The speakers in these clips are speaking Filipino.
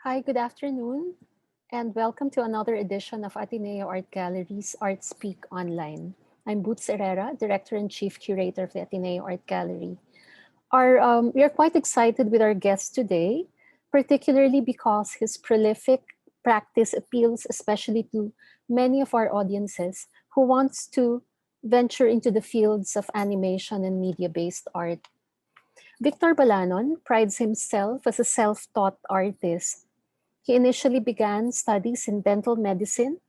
Hi, good afternoon, and welcome to another edition of Ateneo Art Gallery's ArtSpeak Online. I'm Boots Herrera, Director and Chief Curator of the Ateneo Art Gallery. We are quite excited with our guest today, particularly because his prolific practice appeals especially to many of our audiences who wants to venture into the fields of animation and media-based art. Victor Balanon prides himself as a self-taught artist. He initially began studies in dental medicine,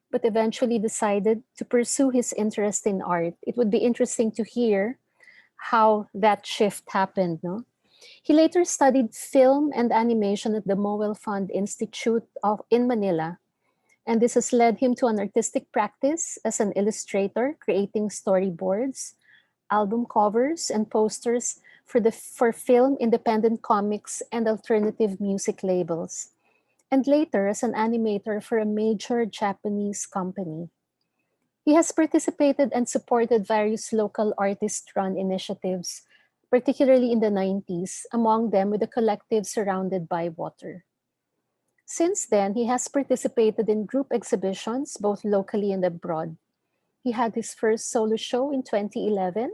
but eventually decided to pursue his interest in art. It would be interesting to hear how that shift happened. No? He later studied film and animation at the Mowelfund Institute in Manila, and this has led him to an artistic practice as an illustrator, creating storyboards, album covers, and posters for film, independent comics, and alternative music labels, and later as an animator for a major Japanese company. He has participated and supported various local artist-run initiatives, particularly in the 90s, among them with the collective Surrounded by Water. Since then, he has participated in group exhibitions both locally and abroad. He had his first solo show in 2011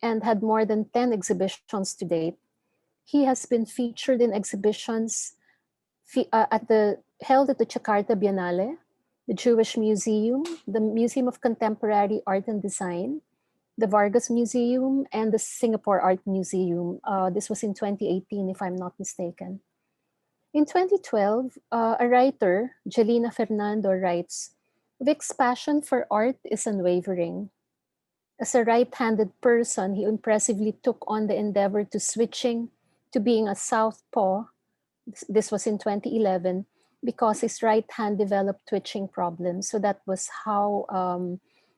and had more than 10 exhibitions to date. He has been featured in exhibitions held at the Jakarta Biennale, the Jewish Museum, the Museum of Contemporary Art and Design, the Vargas Museum, and the Singapore Art Museum. This was in 2018, if I'm not mistaken. In 2012, a writer, Jelena Fernando, writes, Vic's passion for art is unwavering. As a right-handed person, he impressively took on the endeavor to switching to being a southpaw. This was in 2011 because his right hand developed twitching problems. So that was how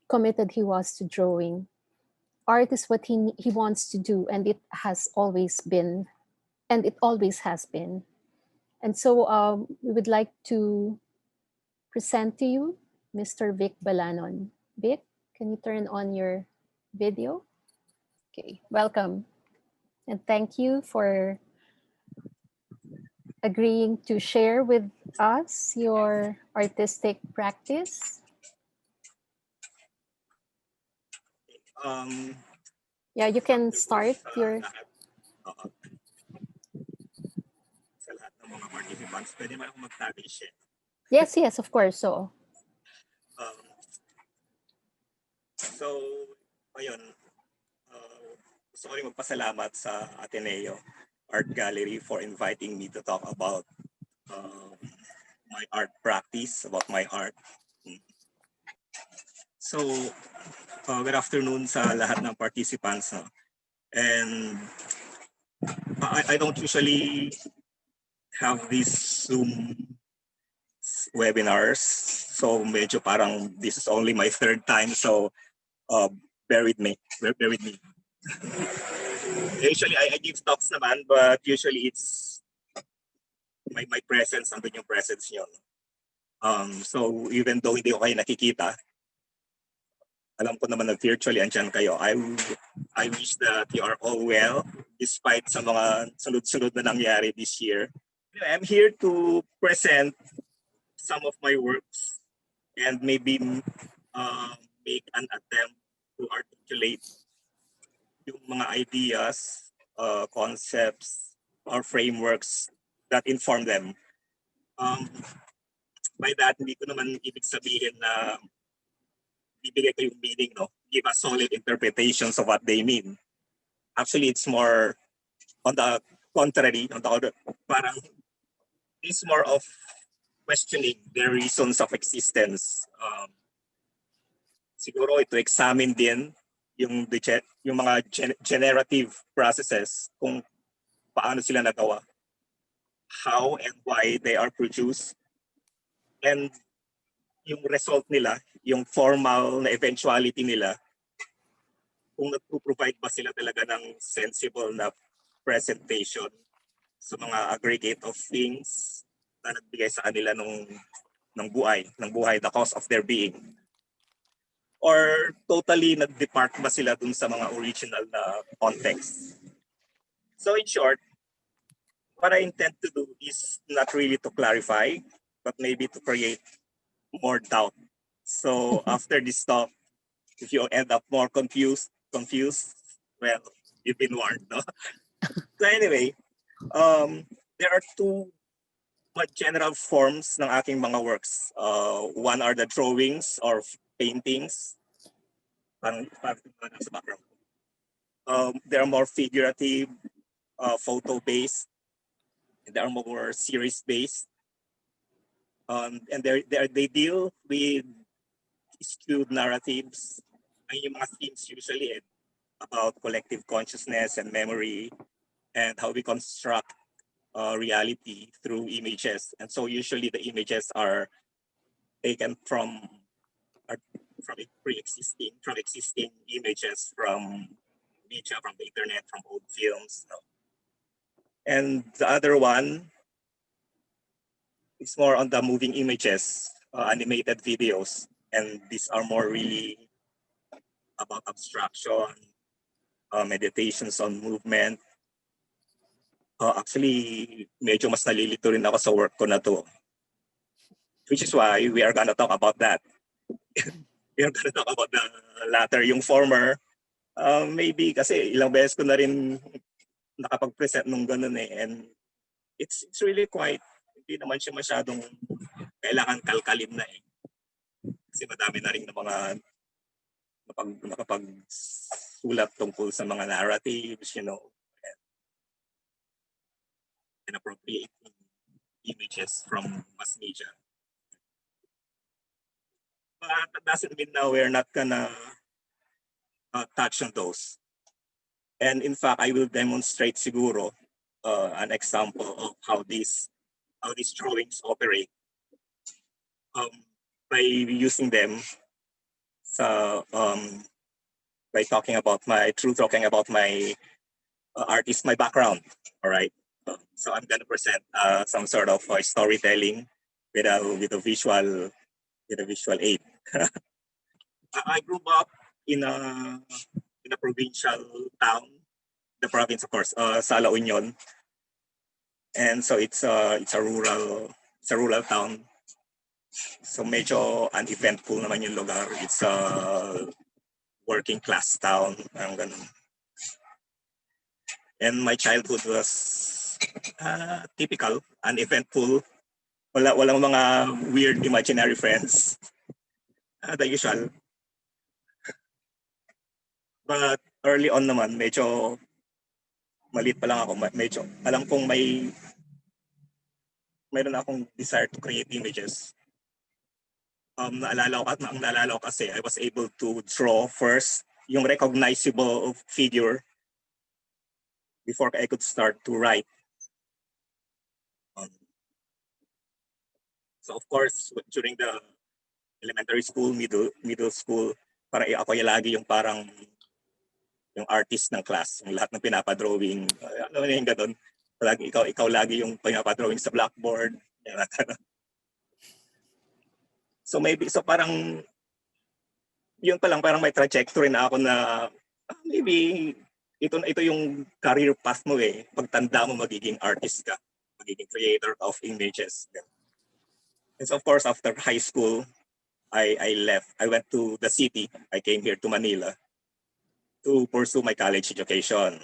committed he was to drawing. Art is what he wants to do, and it has always been, and it always has been. And so we would like to present to you Mr. Vic Balanon. Vic, can you turn on your video? Okay, welcome. And thank you for agreeing to share with us your artistic practice. Yeah, you can start your... Yes, yes, of course. So ayun, gusto ko rin magpasalamat sa Ateneo Art Gallery for inviting me to talk about my art practice, about my art. So, good afternoon sa lahat ng participants. No? And I don't usually have these Zoom webinars. So, medyo parang this is only my third time. So, bear with me. Bear with me. Usually, I give talks naman, but usually it's my presence, andun yung presence nyo. So, even though hindi ko kayo nakikita, alam ko naman na virtually andyan kayo. I wish that you are all well despite sa mga sunod-sunod na nangyari this year. Anyway, I'm here to present some of my works and maybe make an attempt to articulate yung mga ideas, concepts, or frameworks that inform them. By that, hindi ko naman ibig sabihin na bibigay ko yung meaning, no? Give a solid interpretations of what they mean. Actually, it's more on the contrary, on the other, parang it's more of questioning their reasons of existence. Siguro ito examine din yung mga generative processes, kung paano sila nagawa, how and why they are produced, and yung result nila, yung formal na eventuality nila, kung nagpo-provide ba sila talaga ng sensible na presentation sa mga aggregate of things na nagbigay sa kanila ng buhay, the cause of their being. Or totally nag-depart ba sila dun sa mga original na context. So in short, what I intend to do is not really to clarify, but maybe to create more doubt. So after this talk, if you end up more confused, well, you've been warned, no? So anyway, there are two general forms ng aking mga works. One are the drawings or paintings. Parang sa background. They are more figurative, photo-based. They are more series-based. And they deal with skewed narratives. Ay yung mga themes usually about collective consciousness and memory and how we construct reality through images. And so usually the images are taken from existing images from media, from the internet, from old films. No? And the other one is more on the moving images, animated videos. And these are more really about abstraction, meditations on movement. Actually, medyo mas nalilito rin ako sa work ko na to. Which is why we are gonna talk about that. We are gonna talk about the latter, yung former. Maybe kasi ilang beses ko na rin nakapag-present nung ganun eh. And it's really quite, hindi naman siya masyadong kailangan kalkalin na eh. Kasi madami na rin na mga nakapagsulat tungkol sa mga narratives, you know, and appropriating images from mass media. But that doesn't mean now we're not gonna touch on those. And in fact, I will demonstrate siguro an example of how these drawings operate by using them by talking about my artist, my background. All right. So I'm gonna present some sort of storytelling with a visual aid. I grew up in a provincial town, the province of course, sa La Union, and so it's a rural town. So medyo uneventful naman yung lugar. It's a working class town, parang ganun. And my childhood was typical, uneventful. Walang mga weird imaginary friends. The usual. But early on naman, medyo maliit pa lang ako. Medyo alam kong mayroon akong desire to create images. Naalala ko kasi I was able to draw first yung recognizable figure before I could start to write. So of course, during the elementary school, middle school, parang ako yung lagi yung parang yung artist ng class, yung lahat ng pinapadrawing, ano yung ganun. Lagi ikaw lagi yung pinapadrawing sa blackboard. So parang yun pa lang parang may trajectory na ako na maybe ito yung career path mo eh. Pagtanda mo magiging artist ka, magiging creator of images. And so of course after high school, I left. I went to the city. I came here to Manila to pursue my college education.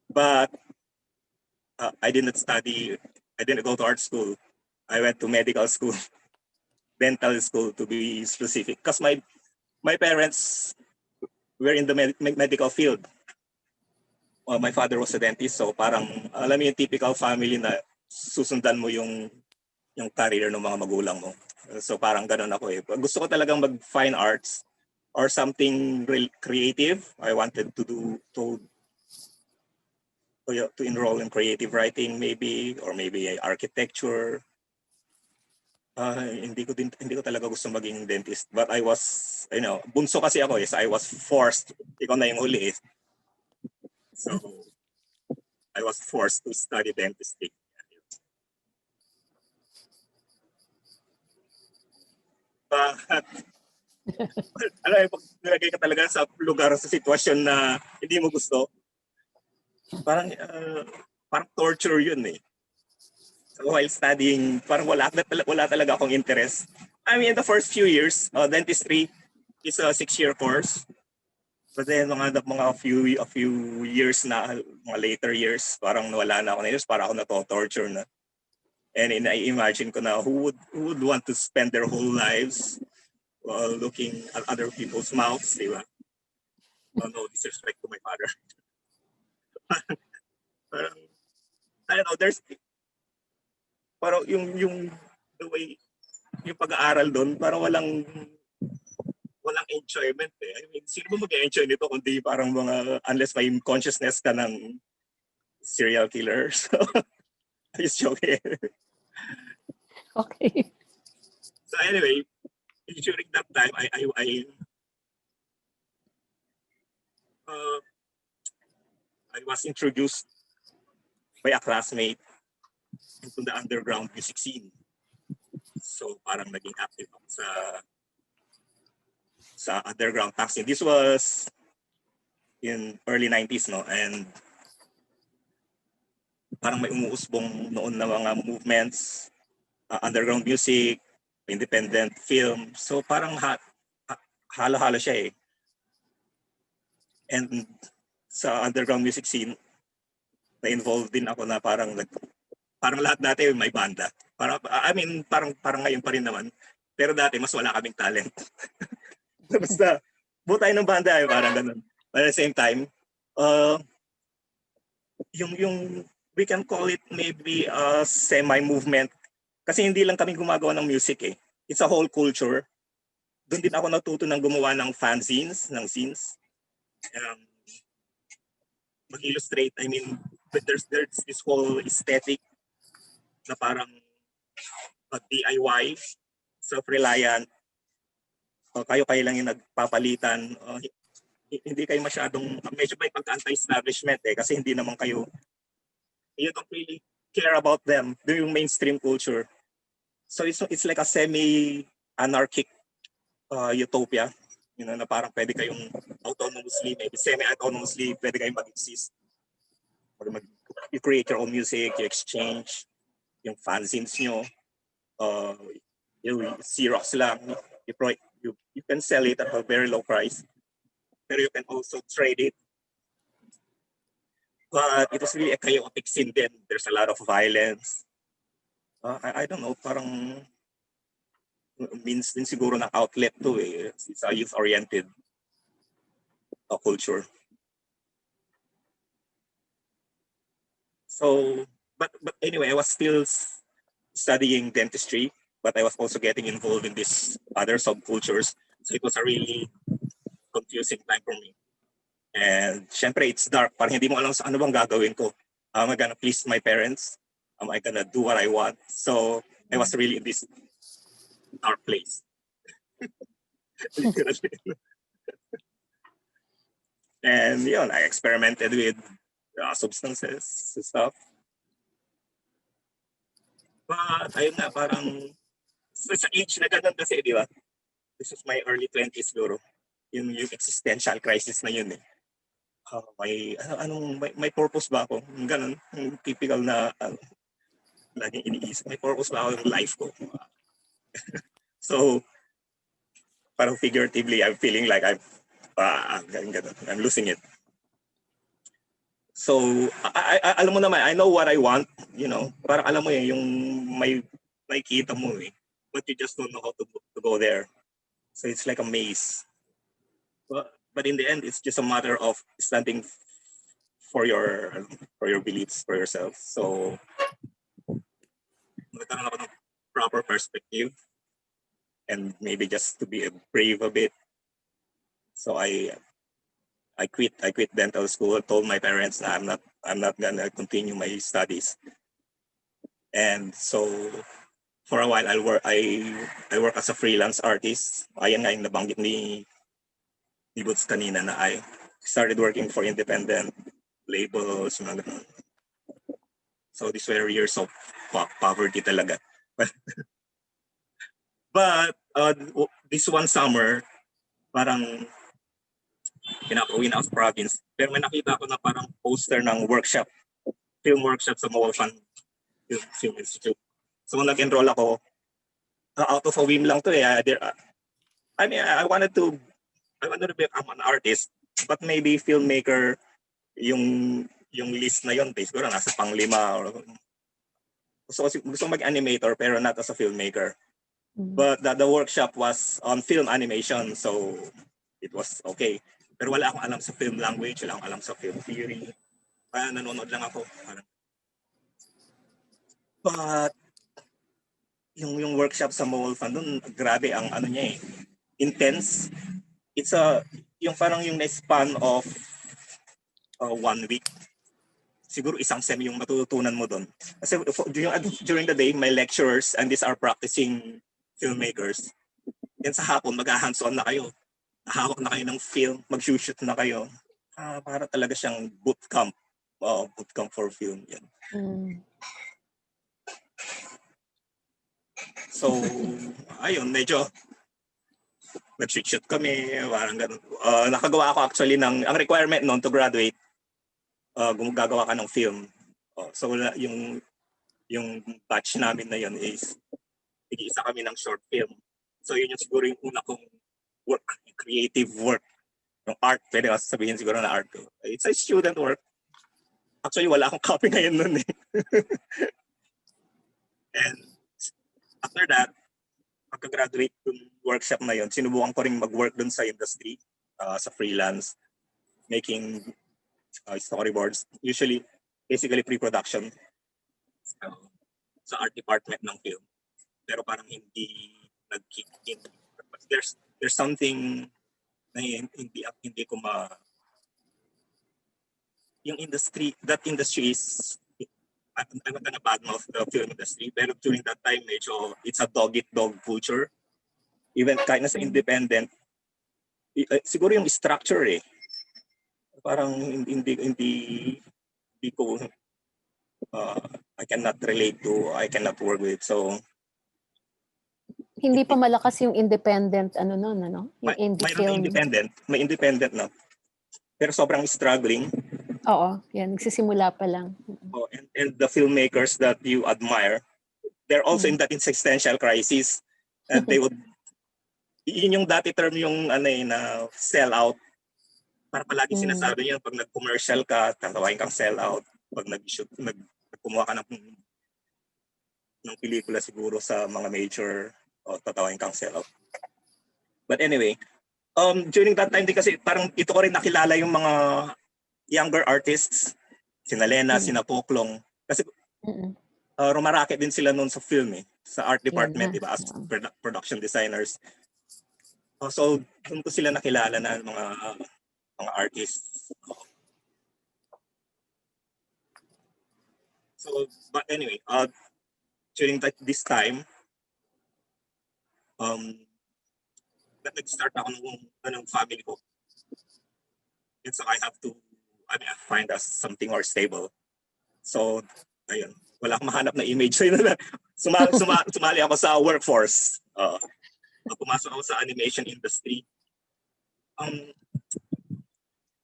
But I didn't go to art school. I went to medical school, dental school to be specific. Because my parents were in the medical field. My father was a dentist, so parang alam mo yung typical family na susundan mo yung career ng mga magulang mo. So parang ganun ako eh. Gusto ko talagang mag-fine arts or something creative. I wanted to enroll in creative writing maybe, or maybe architecture. Hindi ko talaga gusto maging dentist. But I was, bunso kasi ako eh. So I was forced. Ikaw na yung huli eh. So I was forced to study dentistry. But alam mo, pag nilagay ka talaga sa lugar, sa sitwasyon na hindi mo gusto, parang torture yun eh. So while studying, parang wala talaga akong interest. I mean, the first few years, dentistry is a 6-year course. But then a few years na, mga later years, parang nawala na ako na years, parang ako na-torture na. And I imagine ko na who would want to spend their whole lives looking at other people's mouths, di ba? Oh, no disrespect to my father. Parang, I don't know, there's parang yung the way yung pag-aaral doon, parang walang enjoyment eh. I mean, sino ba mag-enjoy nito kundi parang unless may consciousness ka ng serial killer. So, I'm just joking. Okay. So anyway, during that time, uh, I was introduced by a classmate into the underground music scene. So parang naging active ako sa underground punk scene. This was in early 90s, no? And parang may umuusbong noon na mga movements, underground music, independent film. So parang halo-halo siya eh. And sa underground music scene, na-involved din ako na parang lahat dati may banda. Parang ngayon pa rin naman. Pero dati mas wala kaming talent. Basta, buo tayo ng banda eh, parang ganun. But at the same time, yung we can call it maybe a semi-movement. Kasi hindi lang kami gumagawa ng music eh. It's a whole culture. Doon din ako natuto ng gumawa ng fanzines, ng scenes. Mag-illustrate, I mean, there's this whole aesthetic na parang DIY, self-reliant, kayo lang yung nagpapalitan. Hindi kayo masyadong, medyo may pagka-anti-establishment eh, kasi hindi naman kayo, you don't really care about them, yung mainstream culture. So it's like a semi-anarchic utopia, na parang pwede kayong autonomously, maybe semi-autonomously, pwede kayong mag-exist. You create your own music, you exchange yung fanzines nyo, you Xerox lang, you can sell it at a very low price, pero you can also trade it. But it was really a chaotic scene then. There's a lot of violence. I don't know, parang means din siguro ng outlet to eh. It's a youth-oriented culture. So, but anyway, I was still studying dentistry, but I was also getting involved in these other subcultures. So it was a really confusing time for me. And syempre, it's dark. Parang hindi mo alam sa ano bang gagawin ko. Am I gonna please my parents? Am I gonna do what I want? So I was really in this dark place. And yun, I experimented with substances and stuff. But ayun na, parang sa age na ganun kasi, di ba? This is my early 20s siguro. Yung existential crisis na yun eh. May purpose ba ako? Ganun, yung typical na laging iniisip. May purpose ba ako yung life ko? So, parang figuratively, I'm feeling like I'm losing it. So, alam mo naman, I know what I want, parang alam mo yung may kita mo eh, but you just don't know how to go there. So it's like a maze. But in the end, it's just a matter of standing for your beliefs, for yourself. So, magkaroon ako ng proper perspective and maybe just to be brave a bit. So I quit dental school. Told my parents that I'm not gonna continue my studies. And so for a while I work as a freelance artist. Ayan nga yung nabanggit ni Boots kanina na I started working for independent labels. So these were years of poverty talaga. But this one summer, parang pinapauwi na ako sa province. Pero may nakita ko na parang poster ng workshop, film workshop sa Mowelfund Film Institute. So nag-enroll ako, out of a whim lang to eh. I mean, I wanted to become an artist, but maybe filmmaker yung list na yon, siguro nasa pang-5 or gusto mag-animator pero not as a filmmaker. But the workshop was on film animation, so it was okay. Pero wala akong alam sa film language, wala akong alam sa film theory. Kaya nanonood lang ako. But yung workshop sa Mowelfund dun, grabe ang ano niya eh. Intense. It's yung parang yung na-span of 1 week. Siguro isang sem yung matututunan mo doon. Kasi during the day, my lecturers and these are practicing filmmakers. Then sa hapon, mag-hands-on na kayo. Hahawak na kayo ng film, mag-shoot na kayo. Para talaga siyang bootcamp. Bootcamp for film. Yan. So, ayun, medyo nag-shoot kami, parang ganun. Nakagawa ako actually ang requirement noon to graduate, gumagawa ka ng film. So yung batch namin na yun is tig-isa kami ng short film. So yun yung siguro yung una kong work, creative work. Yung art, pwede ka sabihin siguro na art. It's a student work. Actually, wala akong copy ngayon nun eh. And after that, pagka-graduate yung workshop na yun, sinubukan ko rin mag-work dun sa industry, sa freelance, making storyboards, usually basically pre-production sa art department ng film. Pero parang hindi nag-kick in. There's something na hindi ko yung industry, that industry is, I'm not gonna badmouth the film industry, pero during that time, medyo it's a dog-eat-dog culture. Even kahit na sa independent, siguro yung structure eh, parang hindi ko I cannot relate to, I cannot work with. So hindi pa malakas yung independent ano noon, ano? Yung indie film. May independent na. Pero sobrang struggling. Oo, yan nagsisimula pa lang. And the filmmakers that you admire, they're also in that existential crisis. And they would, yun yung dati term yung na sell out. Para palagi sinasabi niyo, pag nag-commercial ka, tatawain kang sell out. Pag nag-shoot, kumuha ka ng pelikula siguro sa mga major, tatawain kang sell out. But anyway, during that time din kasi parang ito ko rin nakilala yung mga younger artists, sina Lena, sina Poklong. Kasi rumaraket din sila noon sa film eh, sa art department, diba, as production designers. So, doon ko sila nakilala na mga artists. So, but anyway, during this time, nag-start ako ng family ko. And so I have to, find us something more stable. So, ayun, wala akong mahanap na image. So, sumali ako sa workforce. Pumasok ako sa animation industry.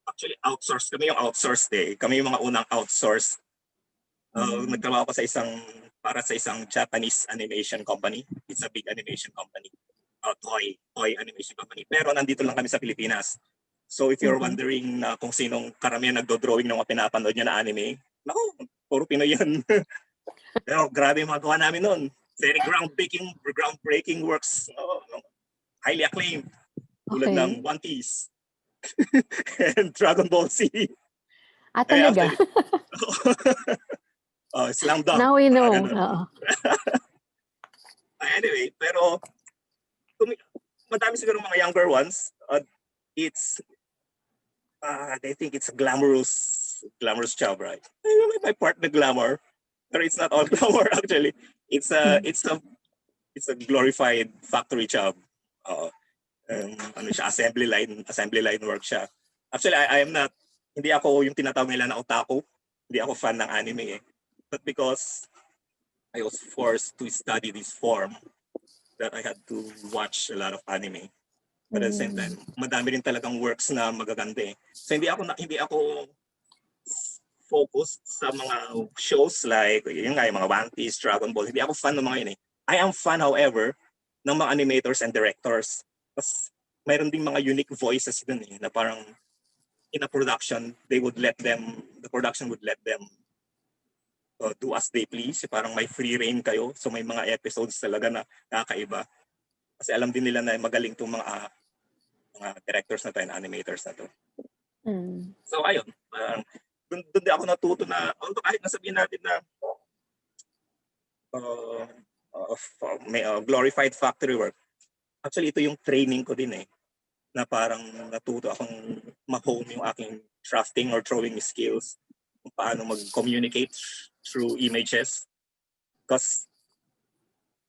Actually, kami yung outsourced eh. Kami yung mga unang outsourced. Nagtrabaho ako para sa isang Japanese animation company. It's a big animation company. Toy animation company. Pero nandito lang kami sa Pilipinas. So if you're wondering kung sinong karamihan nagdo-drawing ng mga pinapanood niya na anime, naku, puro Pinoy yan. Pero grabe yung mga gawa namin noon. Very groundbreaking works. Highly acclaimed. Tulad ng One Piece. And Dragon Ball Z. Talaga? Slam dunk. Now we know. Anyway, pero madami siguro mga younger ones. They think it's a glamorous job, right? My part the glamour, but it's not all glamour actually. It's a glorified factory job. Assembly line work siya. Actually, I am not, hindi ako yung tinatawag nila na otaku. Hindi ako fan ng anime eh. But because I was forced to study this form, that I had to watch a lot of anime. But at the same time, madami rin talagang works na magaganda eh. So hindi ako focused sa mga shows like, yun nga, yung mga One Piece, Dragon Ball. Hindi ako fan ng mga yun eh. I am fan, however, ng mga animators and directors. Tapos, mayroon ding mga unique voices dun eh, na parang in a production, the production would let them do as they please. Parang may free reign kayo. So may mga episodes talaga na kakaiba. Kasi alam din nila na magaling itong mga directors na to and animators na to. So ayun, doon din ako natuto na, although kahit nasabihin natin na may glorified factory work, actually ito yung training ko din eh, na parang natuto akong ma-hone yung aking drafting or drawing skills, kung paano mag-communicate through images. Because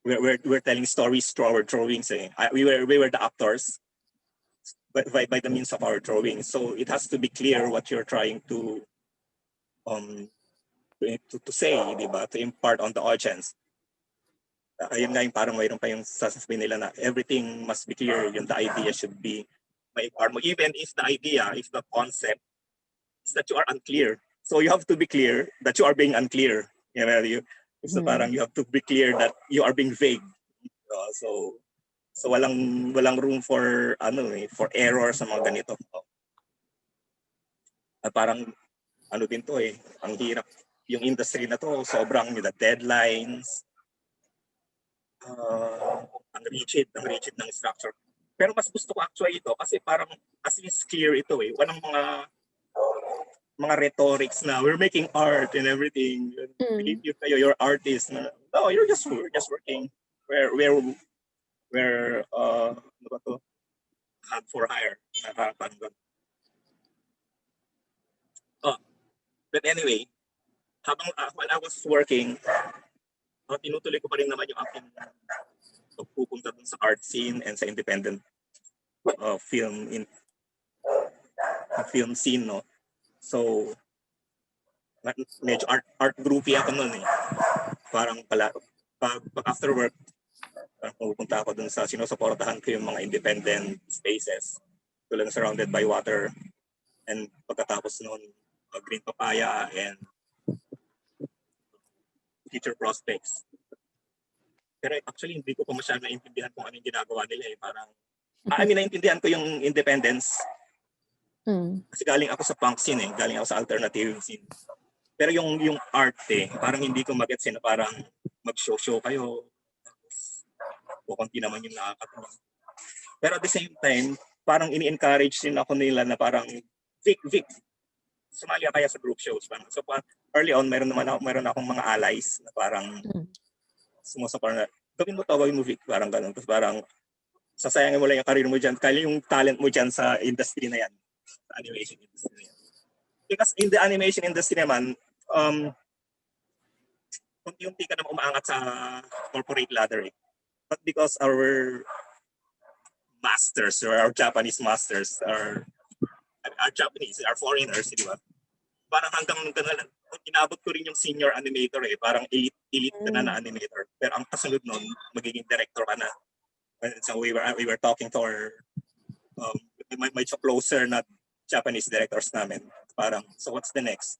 we're telling stories through our drawings eh. We were the actors by the means of our drawing. So it has to be clear what you're trying to say, di ba? To impart on the audience. Ayun nga yung parang mayroon pa yung sasabihin nila na everything must be clear, yung the idea should be ma-impart mo. Even if the concept is that you are unclear. So you have to be clear that you are being unclear. You know, so parang you have to be clear that you are being vague. So walang room for for error sa mga ganito. At parang din to eh, ang hirap yung industry na to, sobrang the deadlines, ang rigid ng structure. Pero mas gusto ko actually ito kasi parang as is clear ito eh, walang mga rhetorics na we're making art and everything. You're artist na. No, we're just working. We're ano ba to? Hand for hire. But anyway, while I was working, tinutuloy ko pa rin naman yung aking pagpupunta dun sa art scene and sa independent film scene, no? So, medyo art groupie ako nun eh. Parang pag after work, pupunta ako dun sa sinusuportahan ko yung mga independent spaces. Tulad surrounded by water. And pagkatapos nun, green papaya and future prospects. Pero actually, hindi ko pa masyadong naintindihan kung ano yung ginagawa nila eh. Parang, naintindihan ko yung independence. Kasi galing ako sa punk scene eh. Galing ako sa alternative scene. Pero yung art eh, parang hindi ko magets na parang mag-show kayo. O konti naman yung nakakatawa. Pero at the same time, parang ini-encourage din ako nila na parang, Vic, sumali kaya sa group shows. So early on, meron akong mga allies na parang sumusuport na, gawin mo Vic, parang ganun. Tapos parang, sasayangin mo lang yung career mo dyan, kaya yung talent mo dyan sa industry na yan, sa animation industry na yan. Because in the animation industry naman, unti-unti ka naman umaangat sa corporate ladder eh. But because our masters, or our Japanese masters, are Japanese, are foreigners, di ba? Parang hanggang inabot ko rin yung senior animator eh. Parang elite ka na animator. Pero ang kasunod nun, magiging director ka na. So we were talking to our medyo closer na Japanese directors namin. Parang, so what's the next?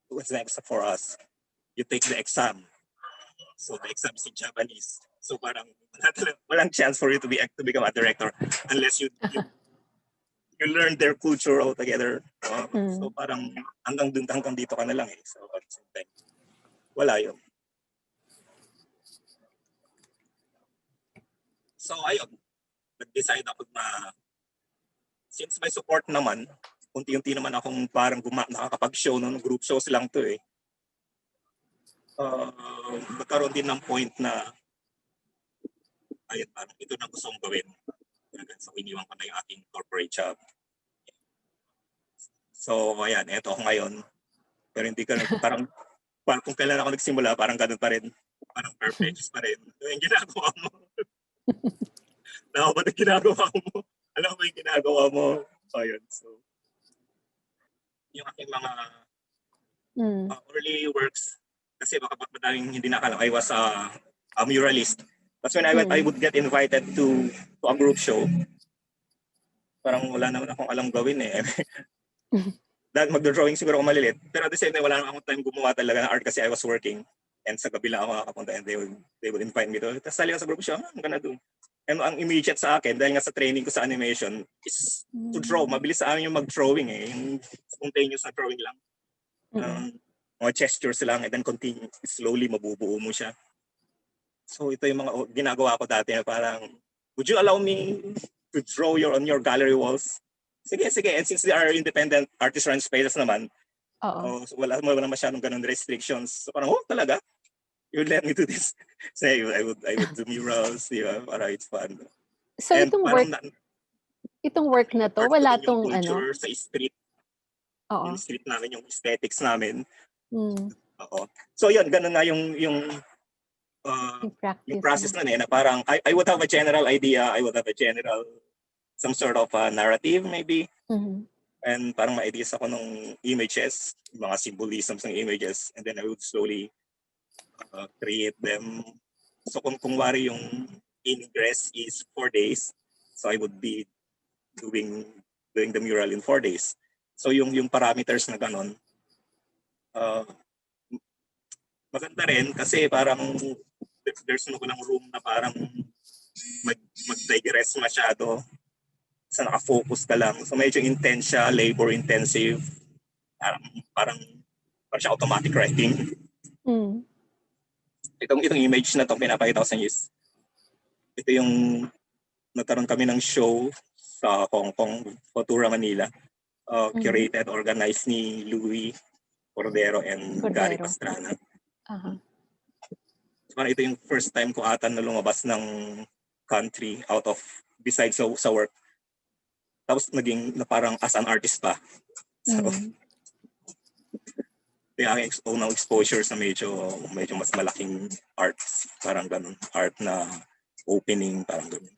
What's next for us? You take the exam. So the exam is in Japanese. So parang walang chance for you to become a director unless you learn their culture altogether. So parang hanggang dito ka na lang eh. So at the same time, wala yun. So ayun, nag-decide ako na since may support naman, unti-unti naman akong parang nakakapag-show ng group shows lang to eh. Magkaroon din ng point na ayun, parang ito na gusto kong gawin. So iniwan ko na yung aking corporate job. So ayan, eto ako ngayon. Pero hindi ka parang kung kailan ako nagsimula, parang ganun pa rin. Parang perfect pa rin. Yung ginagawa mo. Nakapag yung ginagawa mo. Alam mo yung ginagawa mo. So ayun. So yung aking mga early works, kasi baka madaming hindi nakalam, I was a muralist. That's when I would get invited to a group show. Parang wala naman akong alam gawin eh. dahil magdo-drawing siguro ako malilit. Pero at the same time, wala nang akong time gumawa talaga ng art kasi I was working. And sa gabi lang ako makakapunta and they would invite me to. Tapos sali sa group siya, I'm gonna do. And ang immediate sa akin, dahil nga sa training ko sa animation, is to draw. Mabilis sa amin yung mag-drawing eh. Yung spontaneous na drawing lang. Mga gestures lang and then continue, slowly mabubuo mo siya. So ito yung mga ginagawa ko dati na parang, would you allow me to draw on your gallery walls? Sige. And since they are independent artist-run spaces naman, so wala masyadong ganun restrictions. So parang, talaga? You let me do this? So I would do murals, di ba? Para it's fun. So and itong work na to, wala tong culture sa street. Yung street namin, yung aesthetics namin. Oo. So yun, ganun na yung process na na parang I would have a general idea, I would have a general some sort of narrative maybe. And parang ma-ideas ako ng images, mga symbolisms ng images, and then I would slowly create them. So kung wari yung ingress is 4 days, so I would be doing the mural in 4 days. So yung parameters na ganon, maganda rin kasi parang there's no room na parang mag-digress masyado. Sa naka-focus ka lang. So medyo intense siya, labor intensive. Parang siya automatic writing. Itong image na to pinapakita ko sa inyo is, ito yung nagkaroon kami ng show sa Hong Kong, Futura, Manila. Curated, organized ni Louis Cordero and Gary Pastrana. So, parang ito yung first time ko ata na lumabas ng country out of, besides sa work. Tapos naging na parang as an artist pa. So, yung aking unang exposure sa medyo mas malaking arts. Parang ganun. Art na opening, parang ganun.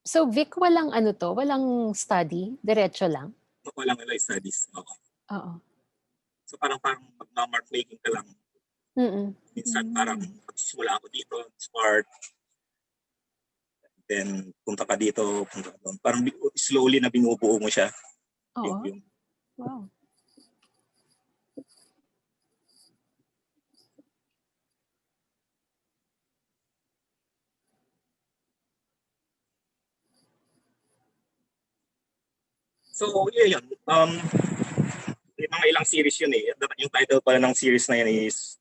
So Vic, walang walang study? Diretso lang? Walang studies. Oo. So parang mag-mark making ka lang. Minsan parang magsisimula ako dito, start. Then punta ka dito, punta ka doon. Parang slowly na binubuo mo siya. Wow. So, yun. May mga ilang series yun eh. Yung title pala ng series na yun is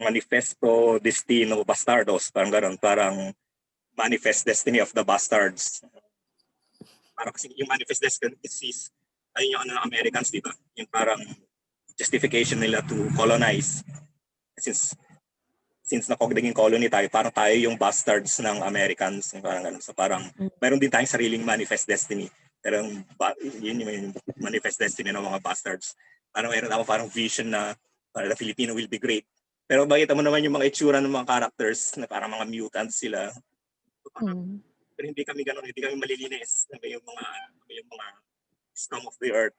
Manifesto Destino Bastardos. Parang gano'n. Parang Manifest Destiny of the Bastards. Parang kasi yung Manifest Destiny is ayun yung ng Americans, di ba? Yung parang justification nila to colonize. Since naging colony tayo, parang tayo yung bastards ng Americans. Parang ganun. So parang mayroon din tayong sariling manifest destiny. Pero yun yung manifest destiny ng mga bastards. Parang mayroon ako parang vision na the Filipino will be great. Pero bakita mo naman yung mga itsura ng mga characters na parang mga mutants sila. So, pero hindi kami ganun, hindi kami malilinis. Yung mga scum of the earth.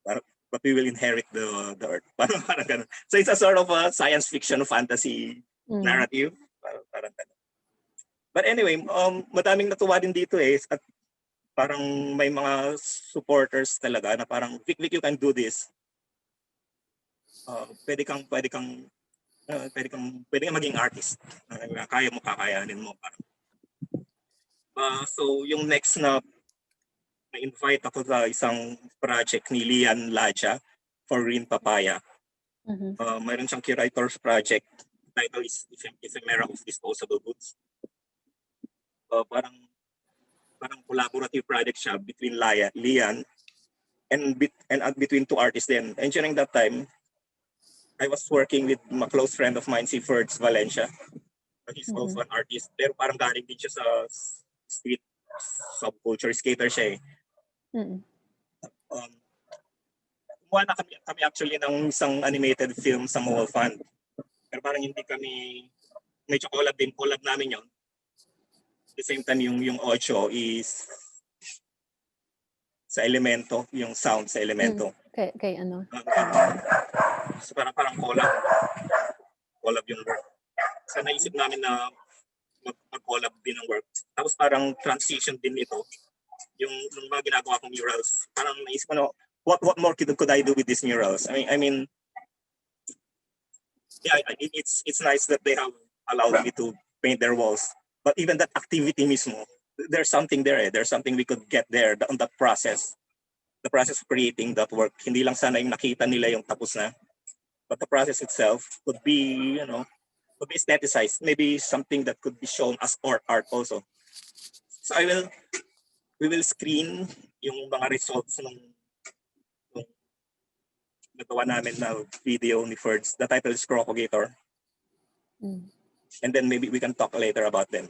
But we will inherit the earth. Parang ganun. So it's a sort of a science fiction fantasy narrative. Parang ganun. But anyway, madaming natuwa din dito eh. At parang may mga supporters talaga na parang, Vic, you can do this. Pwede kang maging artist. Kaya mo, kakayanin mo. So yung next na na-invite ako sa isang project ni Lian Laja for Green Papaya. Mayroon siyang curators project. The title is Ephemera of Disposable Goods. Parang collaborative project siya between Lian and between two artists then. And during that time, I was working with a close friend of mine, si Ferds Valencia. He's also an artist. Pero parang galing din siya sa street subculture, skater siya eh. Kumuha na kami actually ng isang animated film sa Mowelfund. Pero parang hindi kami, medyo collab namin yon. At the same time, yung audio is sa elemento, yung sound sa elemento. Kay ano? So parang collab yung work. So naisip namin na mag-collab din ng work. Tapos parang transition din ito. Yung mga ginagawa kong murals. Parang naisip ko na, what more could I do with these murals? I mean, yeah, it's nice that they have allowed me to paint their walls. But even that activity mismo, there's something there. There's something we could get there on that process. The process of creating that work. Hindi lang sana yung nakita nila yung tapos na. But the process itself could be, could be aestheticized. Maybe something that could be shown as art also. So we will screen yung mga results ng nagawa namin na video ni Ferds. The title is Crocagator. And then maybe we can talk later about them.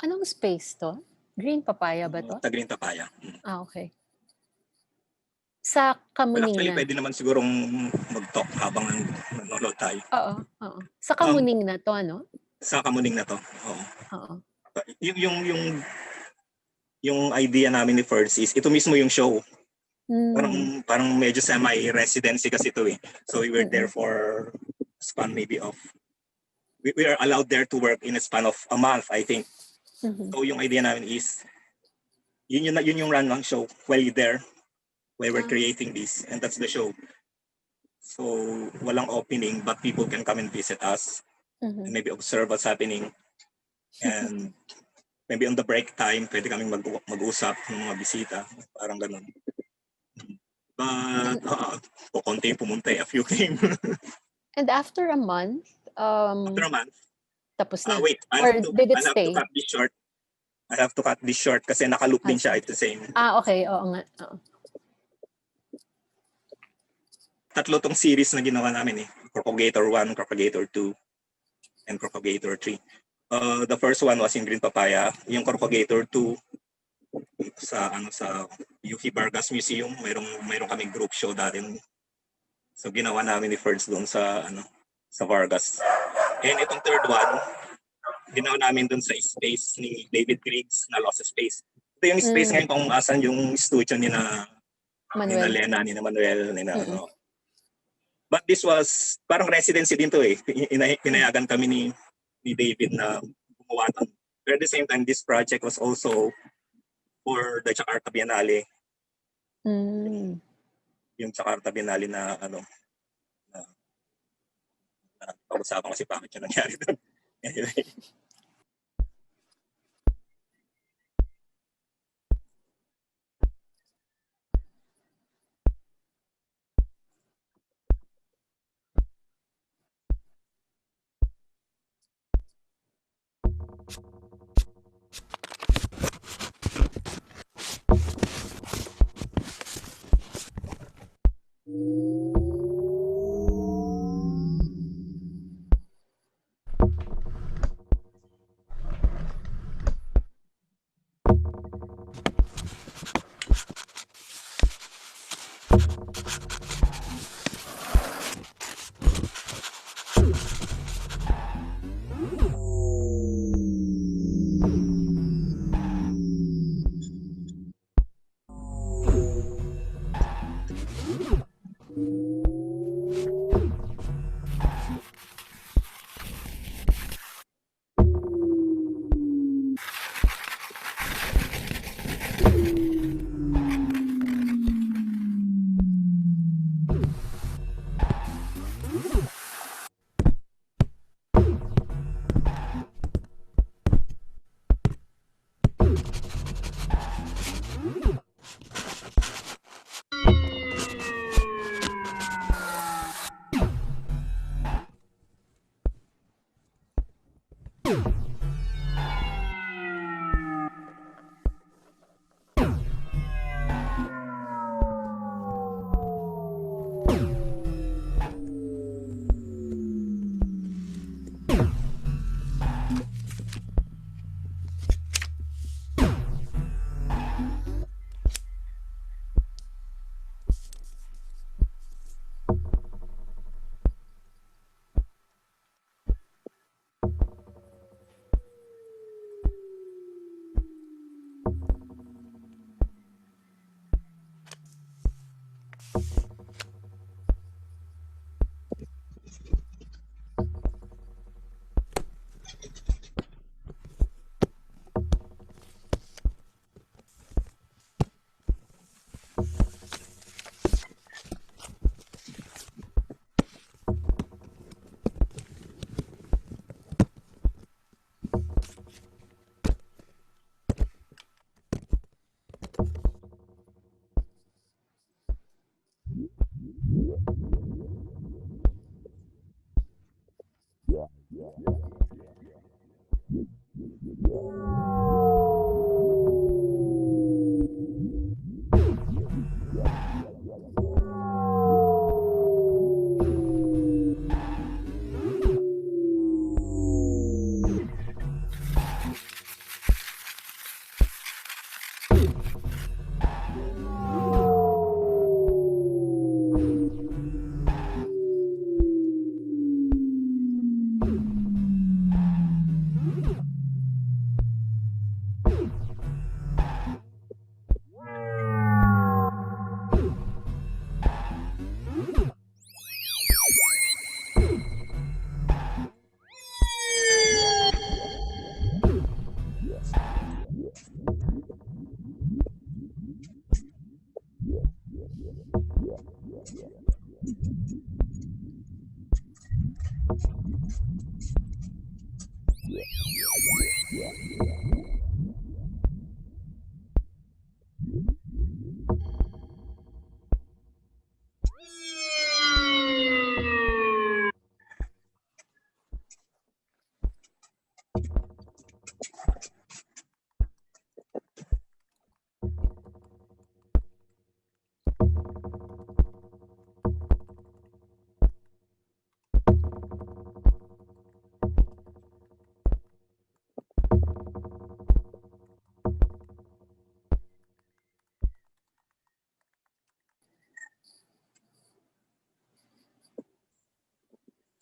Anong space to? Green papaya ba to? Green papaya. Okay. Sa Kamuning Actually, na? pwede naman sigurong mag-talk habang nanonood tayo. Oo. Sa Kamuning na to, ano? Sa Kamuning na to, Oo. Yung idea namin ni Ferds is ito mismo yung show. Parang medyo semi-residency kasi ito eh. So we were there for a span maybe of, we are allowed there to work in a span of a month, I think. So yung idea namin is, yun yung run ng show while you're there, while we're creating this, and that's the show. So walang opening, but people can come and visit us and maybe observe what's happening. And maybe on the break time, pwede kaming mag-usap ng mga bisita. Parang ganun. But, konti pumunta a few came. And after a month, After a month, tapos na? wait, Did it stay? to cut this short. I have to cut this short kasi naka-loop din siya. It's the same. Okay. Oo nga. Tatlo tong series na ginawa namin eh. Crocagator 1, Crocagator 2, and Crocagator 3. The first one was in Green Papaya. Yung Crocagator 2 sa UP Vargas Museum, mayroong kaming group show dati. So ginawa namin ni Ferds doon sa Vargas. And itong third one, ginawa namin doon sa space ni David Griggs na Lost Space. Ito yung space ngayon kung asan yung studio ni na Lena, ni na Manuel, ni na But this was parang residency din to eh. Pinayagan kami ni David na gumawa doon. But at the same time, this project was also for the Jakarta Biennale. Yung Jakarta Biennale na pag-usapan kasi bakit yun nangyari doon. Anyway.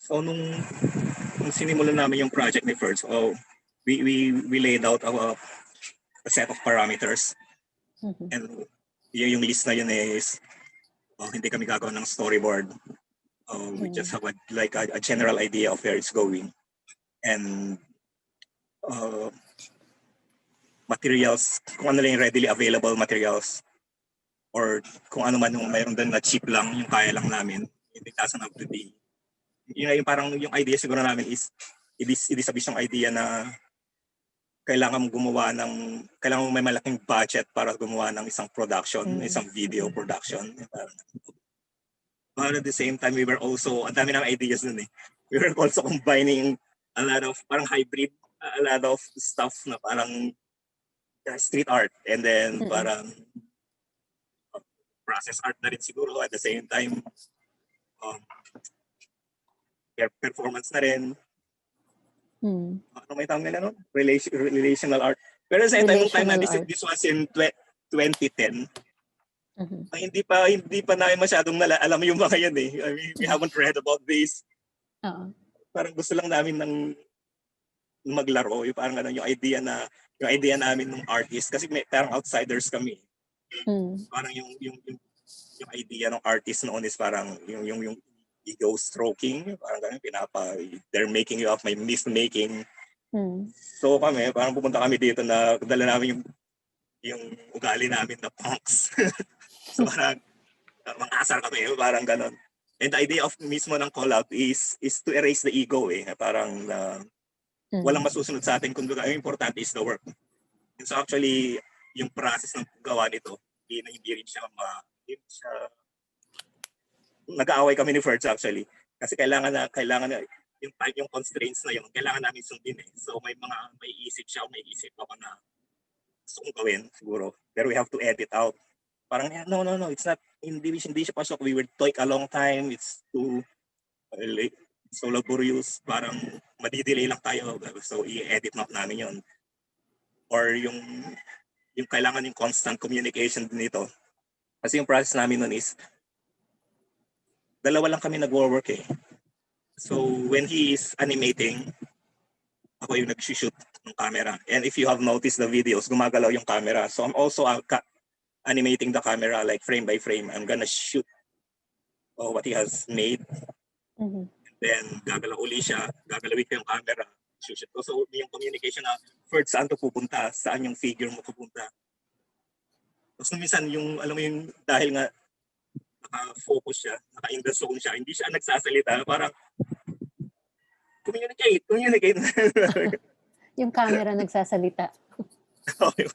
So nung sinimulan namin yung project ni Ferds, we laid out a set of parameters, and yung list na yun is hindi kami gagawa ng storyboard. We just have a general idea of where it's going, and materials, kung ano lang yung readily available materials, or kung ano man yung mayroon doon na cheap lang, yung kaya lang namin. It doesn't have to be. Yung parang yung idea siguro namin is i-establish yung idea na kailangan mo may malaking budget para gumawa ng isang production, isang video production. But at the same time, we were also, ang dami ng ideas nun eh. We were also combining a lot of parang hybrid, a lot of stuff na parang street art, and then parang process art na rin siguro at the same time. Performance na rin. Ano may tawag nila nun? Relational art. Pero sa same time, nung time na this was in 2010, hindi pa namin masyadong alam yung mga yan eh. I mean, we haven't read about this. Parang gusto lang namin ng maglaro, yung parang yung idea namin ng artist, kasi parang outsiders kami. Parang yung idea ng artist noon is parang yung ego stroking, parang ganun, they're making you up, may myth-making. So kami, parang pupunta kami dito na dala namin yung ugali namin na punks. So parang mga asar kami, parang ganun. And the idea of mismo ng collab is to erase the ego eh. Parang walang masusunod sa atin, kung ang importante is the work. And so actually, yung process ng gawa nito, hindi rin siya nag-aaway kami ni Ferds actually. Kasi kailangan na yung constraints na yun, kailangan namin sundin eh. So may isip siya, may isip ako na gusto kong gawin siguro. Pero we have to edit out. Parang, no, it's not, hindi siya pasok. We will take a long time. It's too late. So laborious. Parang madidelay lang tayo. So i-edit na namin yun. Or yung kailangan yung constant communication din nito. Kasi yung process namin nun is, dalawa lang kami nag-work eh. So when he is animating, ako yung nag-shoot ng camera. And if you have noticed the videos, gumagalaw yung camera. So I'm also animating the camera like frame by frame. I'm gonna shoot what he has made. Mhm. Then gagalaw uli siya, gagalawin ko yung camera, shoot ko. So yung communication na first saan to pupunta, saan yung figure mo pupunta. Tapos minsan yung, alam mo yung, dahil nga naka-focus siya, naka-in the zone siya, hindi siya nagsasalita, parang communicate. Yung camera nagsasalita. Okay,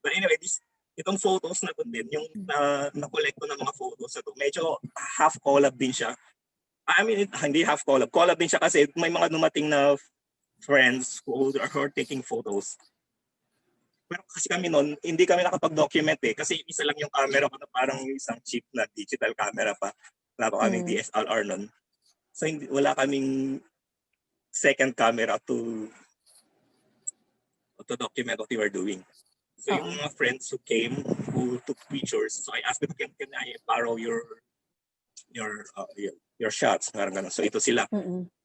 but anyway, itong photos na din, yung na-collect ko ng mga photos na to, medyo half collab din siya. I mean, hindi half collab. Collab din siya kasi may mga dumating na friends who are taking photos. Pero kasi kami noon, hindi kami nakapag-document eh. Kasi isa lang yung camera ko na parang isang cheap na digital camera pa. Wala pa kaming DSLR noon. So wala kaming second camera to document what we were doing. So yung mga friends who came, who took pictures, so I asked them, can I borrow your shots? Parang ganun. So ito sila.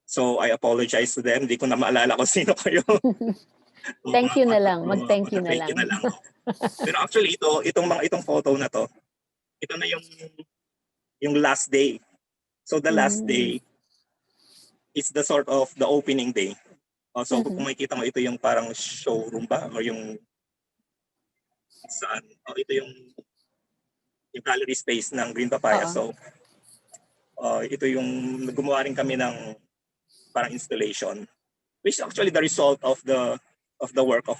So I apologize to them. Hindi ko na maalala kung sino kayo. Thank you na lang. Mag-thank you na lang. Pero actually itong photo na to, ito na yung last day. So the last day is the sort of the opening day. So kung makikita mo, ito yung parang showroom ba or yung saan? Ito yung gallery space ng Green Papaya. So ito yung gumawa rin kami ng parang installation, which is actually the result of the work of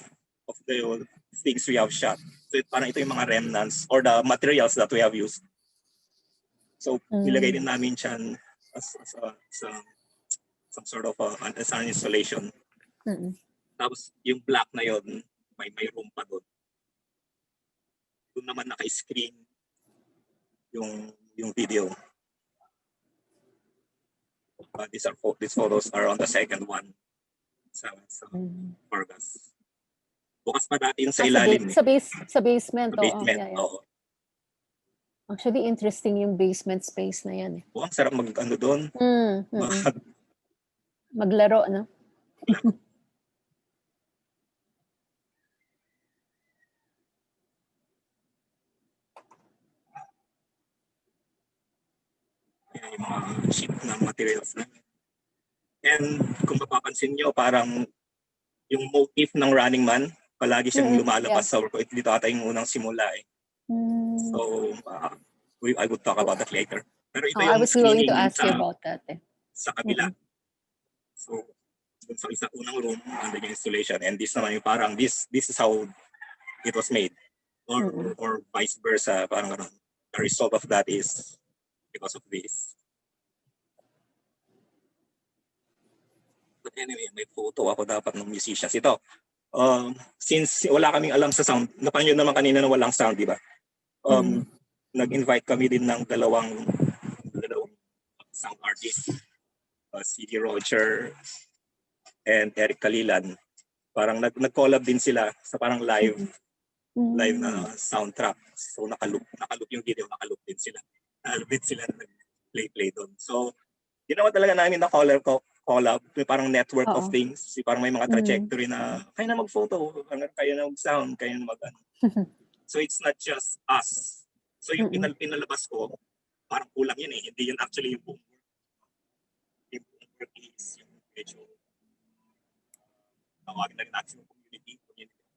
the things we have shot. So parang ito yung mga remnants or the materials that we have used. So nilagay din namin siyan as some sort of as an installation. Tapos yung black na yon, may room pa doon. Doon naman naka-screen yung video. These photos are on the second one sa Vargas. Bukas pa dati yung sa ilalim. Sa basement. Sa basement, oo. Actually, interesting yung basement space na yan. Ang sarap mag-ano doon. Maglaro, no? Yung mga sheet na materials na. And kung mapapansin nyo, parang yung motif ng Running Man, palagi siyang lumalabas sa work. Dito ata yung unang simula eh. So, I would talk about that later. Pero ito yung I was going to ask you about that eh. Sa kabila. So, sa isang unang room, under yung installation. And this naman yung parang, this is how it was made. Or vice versa, parang gano'n. The result of that is because of this. But anyway, may photo ako dapat ng musicians. Ito, since wala kaming alam sa sound, napanyo naman kanina na walang sound, di ba? Nag-invite kami din ng dalawang sound artists, C.D. Roger and Eric Kalilan. Parang nag-collab din sila sa parang live na soundtrack. So naka-loop yung video, naka-loop din sila. Nag-play doon. So, ginawa talaga namin na collab, parang network of things. Parang may mga trajectory na kayo na mag-photo, kayo na mag-sound, kayo na mag-ano. So it's not just us. So yung pinalabas ko, parang kulang yun eh. Hindi yun actually yung boom. Yung boom is yung medyo tawagin na rin natin yung community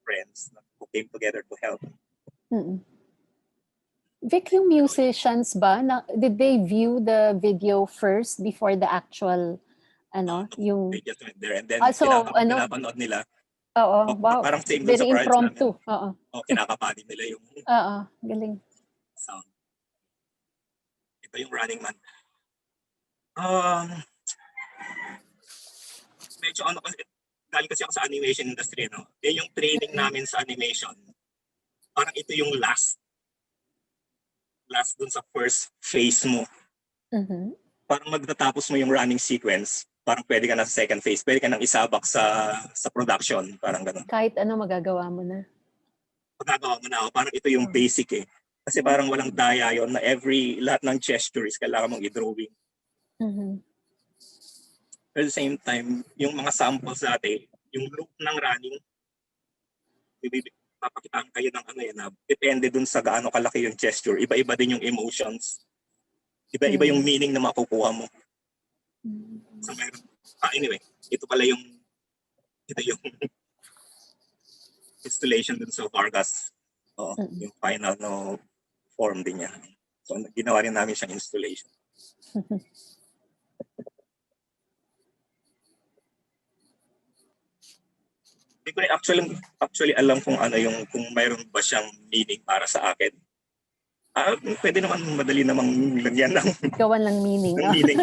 friends who came together to help. Vic, yung musicians ba, did they view the video first before the actual, yung... They just went there and then pinapanood nila. Wow. Parang same very sa impromptu. Kinakapani nila yung galing. Sound. Ito yung Running Man. medyo ano kasi, galing kasi ako sa animation industry, no? Eh, yung training namin sa animation, parang ito yung last dun sa first phase mo. Mhm. Parang magtatapos mo yung running sequence, parang pwede ka na sa second phase, pwede ka nang isabak sa production, parang gano'n. Kahit ano magagawa mo na. Magagawa mo na ako, parang ito yung Oh. basic eh. Kasi parang walang daya yon na lahat ng gestures kailangan mong i-drawing. Mhm. At the same time, yung mga samples natin, yung loop ng running, papakitaan kayo ng ano yan, depende dun sa gaano kalaki yung gesture. Iba-iba din yung emotions. Iba-iba yung meaning na makukuha mo. So, meron. Anyway, ito yung installation dun sa Vargas. Oo, yung final no form din niya. So, ginawa rin namin siyang installation. Hindi ko rin actually alam kung ano yung, kung mayroon ba siyang meaning para sa akin. Pwede naman, madali namang lagyan ng, Gawan ng meaning. ng meaning.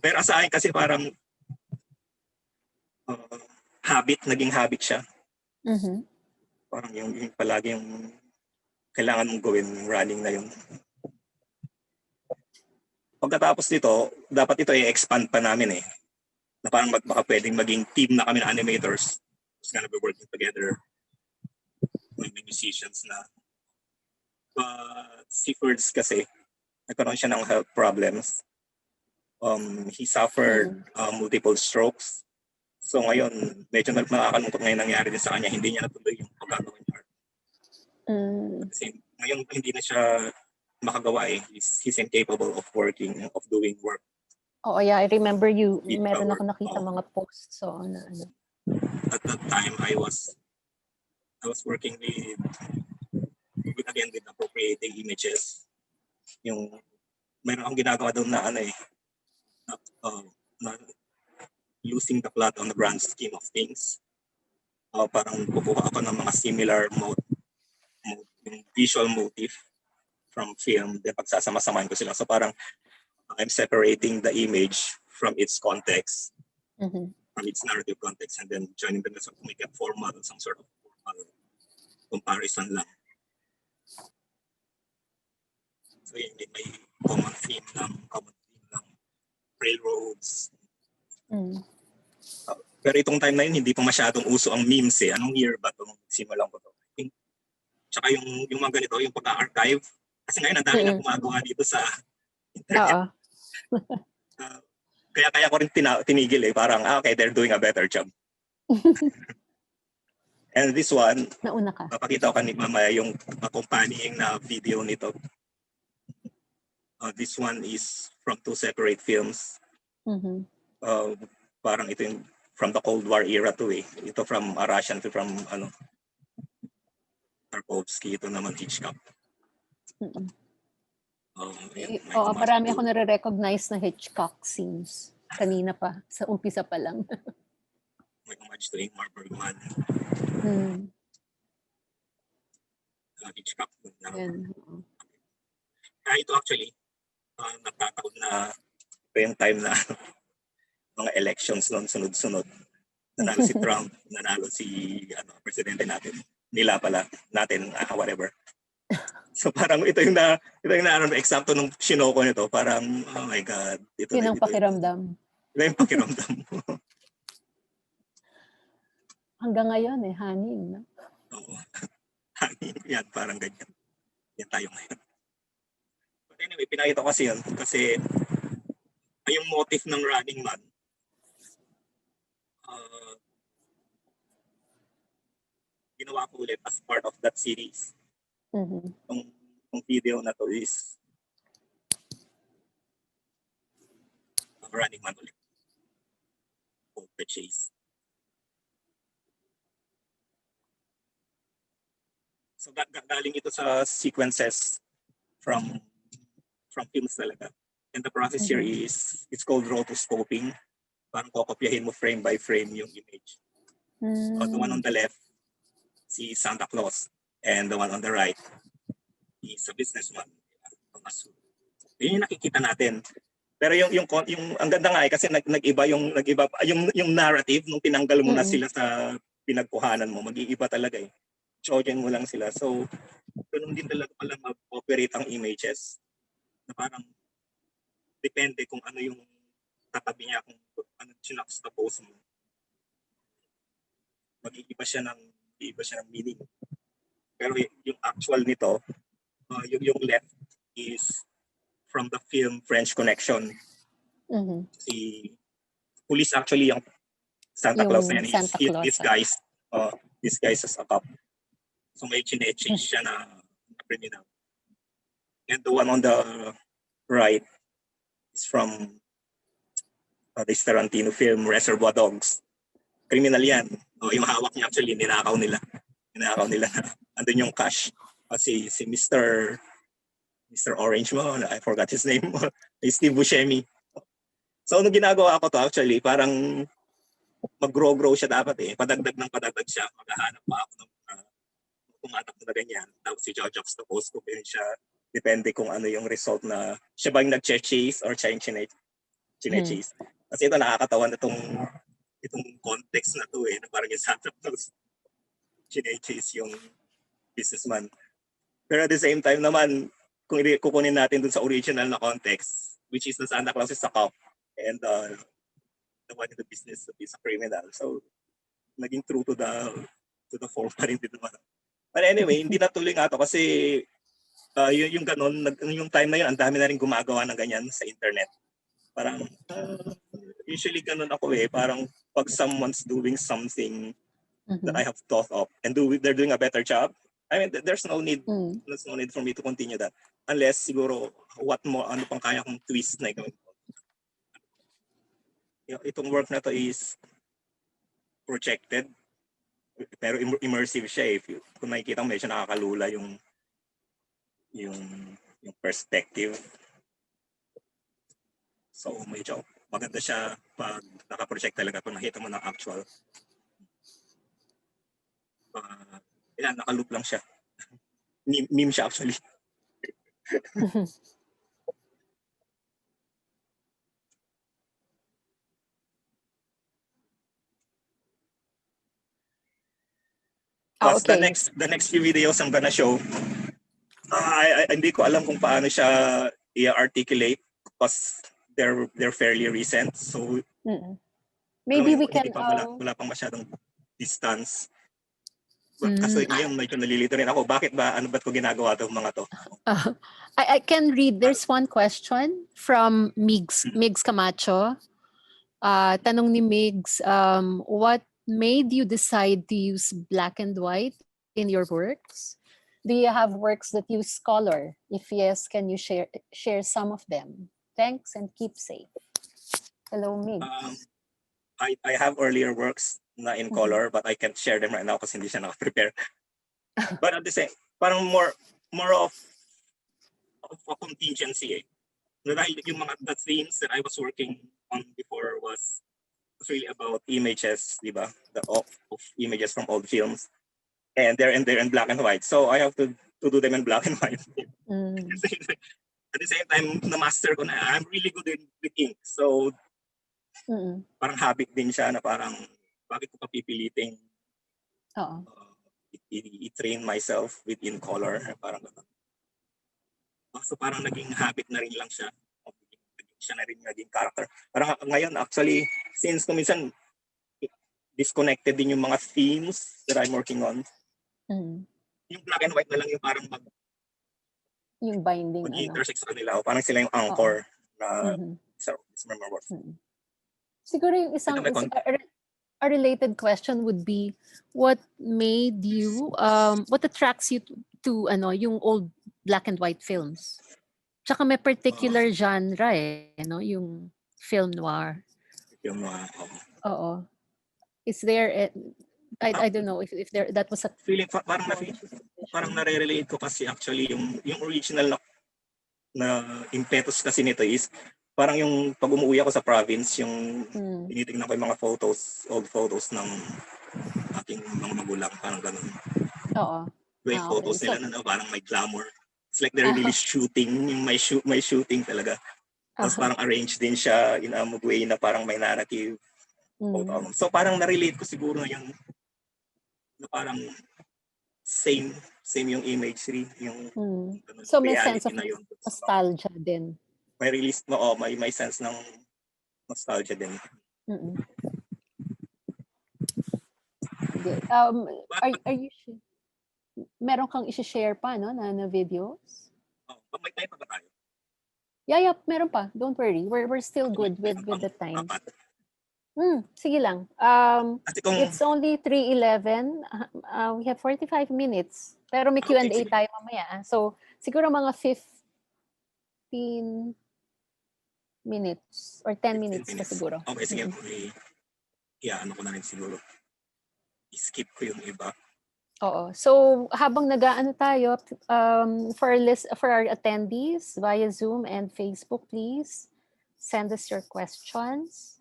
Pero sa akin kasi parang naging habit siya. Mhm. Parang yung palagi yung kailangan mong gawin, running na yun. Pagkatapos nito, dapat ito i-expand pa namin eh. Na parang baka pwedeng maging team na kami na animators. Who's gonna be working together. May musicians na. But si Ferds kasi, nagkaroon siya ng health problems. He suffered multiple strokes. So ngayon, medyo nakakalungkot ngayon nangyari din sa kanya. Hindi niya natuloy yung pagkagawa niya. Kasi ngayon hindi na siya makagawa eh. He's incapable of working, of doing work. Oh yeah, I remember Deep meron cover. ako nakita mga posts so na ano. At that time, I was working with appropriating images. Yung mayroon akong ginagawa doon na ano eh, na losing the plot on the grand scheme of things. Parang kukuha ako ng mga similar yung visual motif from film, then pagsasama-samahin ko sila. So parang I'm separating the image from its context, from its narrative context, and then joining them to make a formal, some sort of formal comparison lang. So yun, may common theme lang, railroads. Pero itong time na yun, hindi pa masyadong uso ang memes eh. Anong year ba itong simulan ko to? Tsaka yung mga ganito, yung pagka-archive. Kasi ngayon, ang dami na gumagawa dito sa internet. Kaya ko rin tinigil eh. Parang, okay, they're doing a better job. And this one, nauna ka. Papakita ko mamaya yung accompanying na video nito. This one is from two separate films. Parang ito yung from the Cold War era to eh. Ito from a Russian to from Tarkovsky. Ito naman Hitchcock. Marami ako nare-recognize na Hitchcock scenes. Kanina pa, sa umpisa pa lang. May homage to Ingmar Bergman. Hitchcock. Ito actually, nagtataon na ito yung time na mga elections noon sunod-sunod. Nanalo si Trump, nanalo si presidente natin. Nila pala, natin, whatever. So parang ito yung eksakto nung sinoko nito, parang, oh my God. Yun ang pakiramdam. Ito yung pakiramdam mo. Hanggang ngayon hangin. No? Oo. Hangin, yan, parang ganyan. Yan tayo ngayon. But anyway, pinakita ko kasi yun, kasi yung motif ng Running Man, ginawa ko ulit as part of that series. Yung video na to is Running Man ulit. The Chase. So galing ito sa sequences from films talaga. And the process here is, it's called rotoscoping. Parang kokopyahin mo frame by frame yung image. So the one on the left, si Santa Claus. And the one on the right, is a businessman. Yun yung nakikita natin. Pero yung ang ganda nga kasi nag-iba yung narrative nung tinanggal mo na sila sa pinagkuhanan mo, mag-iiba talaga eh. Chosen mo lang sila. So, ganun din talaga pala mag-operate ang images. Na parang depende kung ano yung tatabi niya, kung ano juxtapose mo. Mag-iiba siya ng meaning. Pero yung actual nito, yung left is from the film French Connection. Si police actually yung Santa Claus na yan. Santa Claus. This guy's as a cop. So may chine-change siya na criminal. And the one on the right is from this Tarantino film, Reservoir Dogs. Criminal yan. Yung hawak niya actually, ninakaw nila. Andun yung cash. Si Mr. Orange mo, I forgot his name, Steve Buscemi. So, ano ginagawa ko to actually, parang mag-grow siya dapat eh. Padagdag siya. Maghahanap pa ako ng tumatak na ganyan. Tapos si juxtapose ko din siya. Depende kung ano yung result na siya ba yung nag-chase or siya yung chine-chase. Kasi ito nakakatawa na itong context na to eh. Na parang yung Santa Claus chine-chase yung businessman. Pero at the same time naman, kung kukunin natin dun sa original na context, which is the Santa Claus is a cop and the one in the business is a criminal. So, naging true to the form pa rin din naman. But anyway, hindi natuloy nga to kasi yung ganun, yung time na yun, ang dami na rin gumagawa ng ganyan sa internet. Parang, usually ganun ako eh. Parang pag someone's doing something that I have thought of and they're doing a better job, I mean, there's no need for me to continue that. Unless siguro, ano pang kaya kong twist na gawin ko. Itong work na to is projected, pero immersive siya eh. Kung nakikita mo, medyo nakakalula yung perspective. So, medyo maganda siya pag naka-project talaga kung nakita mo ng actual. Naka-loop lang siya. Meme siya actually. Plus, okay. the next few videos I'm gonna show, hindi ko alam kung paano siya i-articulate because they're fairly recent. So, maybe we can... wala pang masyadong distance. Kasi ngayon medyo nalilito rin ako. Bakit ba? Ano ba't ko ginagawa itong mga to? I can read. There's one question from Migs Camacho. Tanong ni Migs, what made you decide to use black and white in your works? Do you have works that use color? If yes, can you share some of them? Thanks and keep safe. Hello, Migs. I have earlier works na in color, but I can't share them right now kasi hindi siya naka-prepare. But at the same, parang more of a contingency eh. Dahil yung the themes that I was working on before was really about images, di ba? Of images from old films. And they're in black and white. So I have to do them in black and white. At the same time, na-master ko na, I'm really good with ink. So, parang habit din siya na parang, bakit ko papipiliting i-train myself with in color. Parang so parang naging habit na rin lang siya. Siya na rin naging character. Parang ngayon, actually, since kuminsan, disconnected din yung mga themes that I'm working on. Yung black and white na lang yung parang yung binding mag-intersect sa kanila. Parang sila yung anchor na sa memoir works. Siguro yung isang a related question would be, what made you what attracts you to yung old black and white films? Tsaka may particular genre yung film noir. Film noir. Oo. Is there I don't know if there that was a feeling parang nare-relate ko kasi actually yung original na impetus kasi nito is parang yung pag umuwi ako sa province, yung tinitingnan ko yung mga old photos ng aking mga magulang, parang ganun. Oo. Yung photos nila na parang may glamour. It's like they're really shooting, may shooting talaga. Tapos parang arranged din siya in a way na parang may narrative. So parang na-relate ko siguro yung na parang same yung imagery, yung So may sense reality of na yun. nostalgia din. May release may sense ng nostalgia din. Are you meron kang i-share pa no na videos? May time pa ba tayo? Yeah, meron pa. Don't worry. We're still good with the time. Sige lang. It's only 3:11. We have 45 minutes. Pero may Q&A tayo mamaya. So, siguro mga 15 minutes or 10 minutes pa siguro. Okay, sige. Ano ko na rin siguro. I-skip ko yung iba. Oo. So, habang nag-aano tayo, for our attendees via Zoom and Facebook, please send us your questions.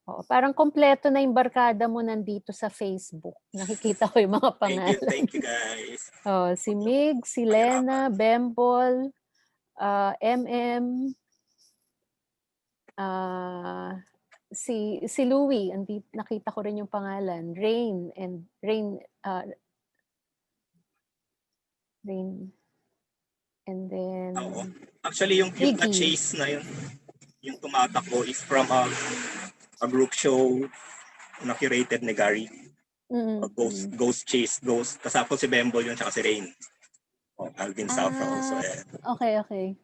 Oo, parang kompleto na yung barkada mo nandito sa Facebook. Nakikita ko yung mga pangalan. Thank you guys. Si Mig, si Lena, Bembol, MM, si Louie, nakita ko rin yung pangalan. Rain, and then actually yung na-chase na yun, yung tumatakbo is from a group show na curated ni Gary. Ghost Chase, Ghost. Kasama si Bembol yun, tsaka si Rain. Alvin Safra also. Okay.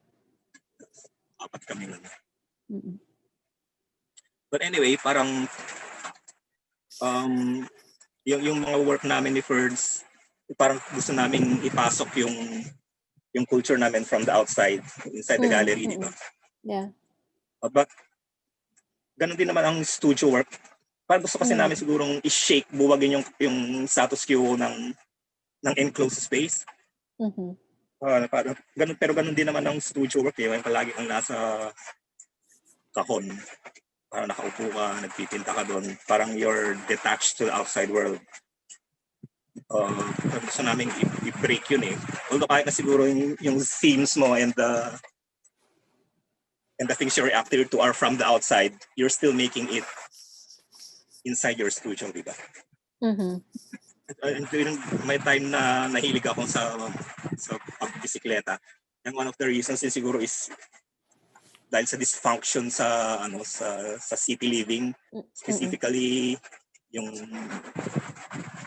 Apat kami nun. But anyway, parang yung mga work namin ni Ferds, parang gusto namin ipasok yung culture namin from the outside, inside the gallery, di ba? Yeah. But ganun din naman ang studio work. Parang gusto kasi namin sigurong i-shake, buwagin yung status quo ng enclosed space. Parang ganun, pero ganun din naman ang studio work. Yung palagi kang nasa kahon. Parang nakaupo ka, nagpipinta ka doon. Parang you're detached to the outside world. Gusto namin i-break yun eh. Although kahit na siguro yung themes mo and the things you're reacting to are from the outside, you're still making it inside your studio, di ba? May time na nahilig ako sa pagbisikleta. And one of the reasons siguro is dahil sa dysfunction sa city living, specifically yung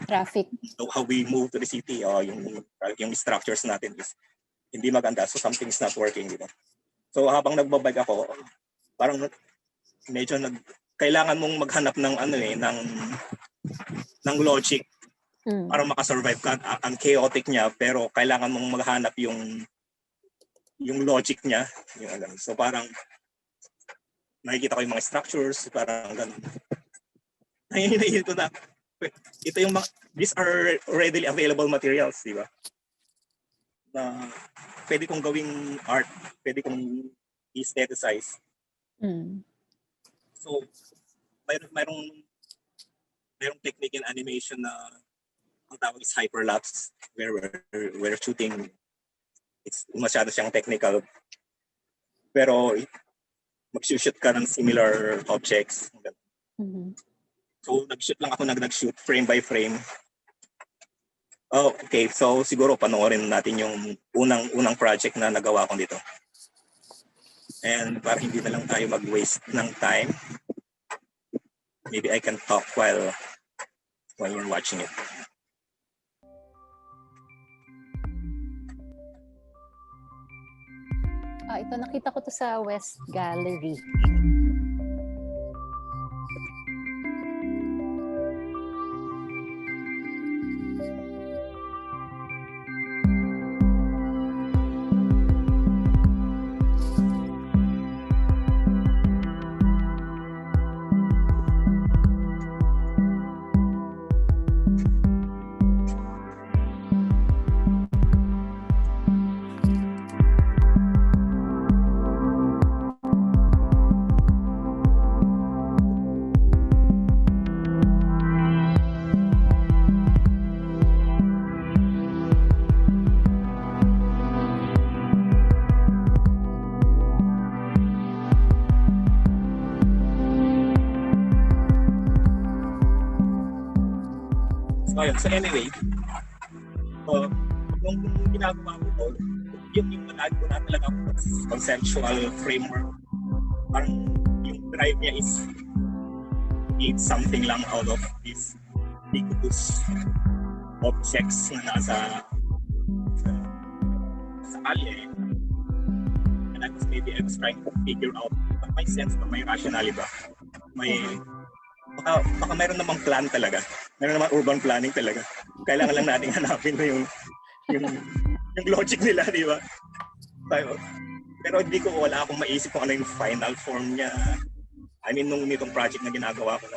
traffic. How we move to the city, yung structures natin is hindi maganda, so something's not working, di ba? So habang nagbabike ako, parang medyo kailangan mong maghanap ng ng logic para makasurvive ka. Ang chaotic niya, pero kailangan mong maghanap yung logic niya. So parang nakikita ko yung mga structures, parang ganun. Nahihinahil ko na, ito yung these are readily available materials, di ba? Na pwede kong gawing art, pwede kong i-aestheticize. So, mayroong technique in animation na ang tawag is hyperlapse, where we're shooting. It's masyado siyang technical. Pero mag-shoot ka ng similar objects. So, nag-shoot lang ako, nag-shoot frame by frame. Okay, so siguro panoorin natin yung unang project na nagawa ko dito. And para hindi na lang tayo mag-waste ng time, maybe I can talk while you're watching it. Ito nakita ko to sa West Gallery. So, ayun. So anyway, yung ginagawa ko to, yung wala talaga conceptual framework. Parang yung drive niya is create something lang out of these ubiquitous objects na nasa kalye. And I was trying to figure out may sense ba, may rationale ba? May baka mayroon namang plan talaga. Mayroon namang urban planning talaga. Kailangan lang nating hanapin na yung logic nila, di ba? Pero hindi ko wala akong maisip kung ano yung final form niya. I mean, nitong project na ginagawa ko na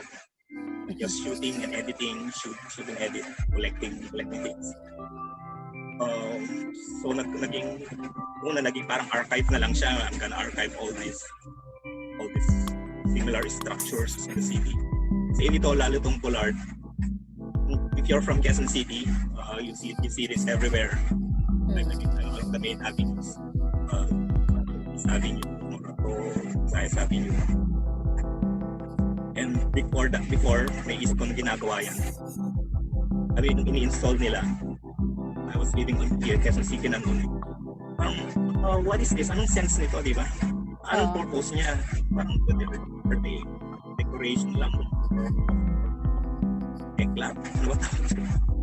just shooting and editing, shoot and edit, collecting things. So naging parang archive na lang siya. I'm gonna archive all these similar structures in the city. Kasi ito lalo tong Bullard. If you're from Quezon City, you see this everywhere. Like the main avenues, East Avenue, Morato, Sayas Avenue. And before may isip ko na ginagawa yan. I mean, ini-install nila. I was living in Quezon City na noon. What is this? Anong sense nito, di ba? Anong purpose niya? Parang birthday decoration lang. Eklat?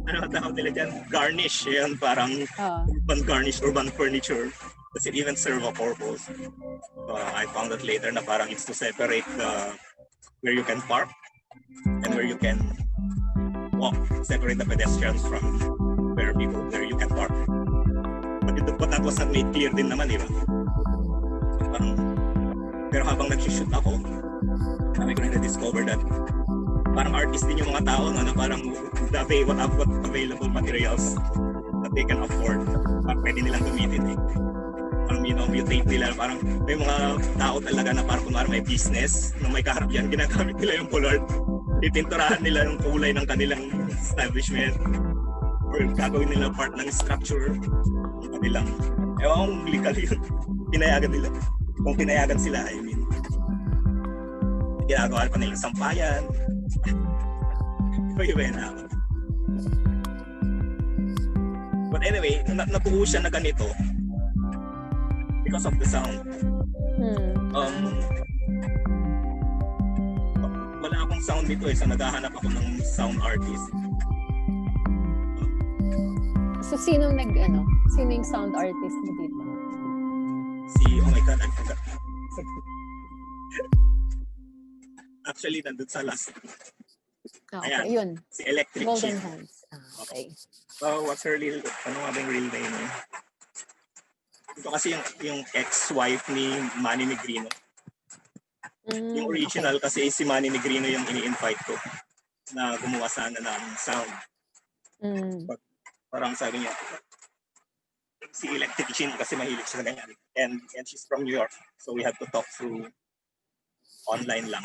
Ano tawag nila dyan? Garnish. Yan, parang urban garnish, urban furniture. Does it even serve a purpose? I found out later na parang it's to separate where you can park and where you can walk. Separate the pedestrians from where you can park. But that was not made clear din naman, di ba? Pero habang nag-shoot ako, kami ko na discover that parang artist din yung mga tao na parang what available materials that they can afford, pwede nilang gamitin eh. Parang mutate nila, parang may mga tao talaga na parang kunwari may business na may kaharap yan, ginagamit nila yung Bullard, itinturahan nila yung kulay ng kanilang establishment or gagawin nila part ng structure ng kanilang, ewan legal yun, pinayagan nila, kung pinayagan sila, I mean ginagawa pa nilang sampayan. Iba na ako. But anyway, nabuo siya na ganito because of the sound. Wala akong sound dito so naghahanap ako ng sound artist. So sino yung sound artist mo dito? Oh my God, I forgot. Actually, nandun sa last. Okay, ayan, yun. Si Electric Golden Chief. Hands. Okay. So, what's her real, ano nga ba yung real name eh? Ito kasi yung ex-wife ni Manny Negrino. Yung original kasi si Manny Negrino yung ini-invite ko na gumawa sana ng sound. But parang sabi niya, si Electric Chief kasi mahilig siya sa ganyan. And she's from New York. So we had to talk through online lang.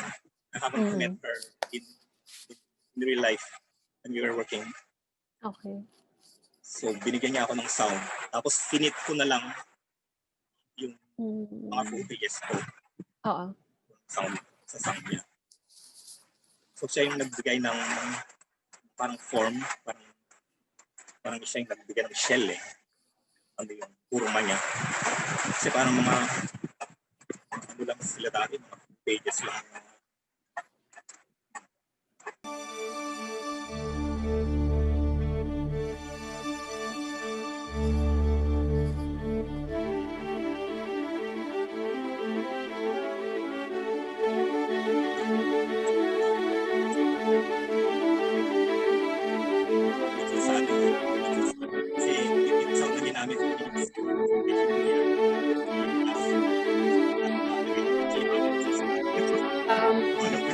I haven't met her in real life when we were working. Okay. So, binigyan niya ako ng sound. Tapos, finit ko na lang yung mga footages ko. Sound, sa sound niya. So, siya yung nagbigay ng parang form. Parang siya yung nagbigay ng shell eh. Ano yung kuruma niya. Kasi parang mga ano lang sila dati, mga pages lang.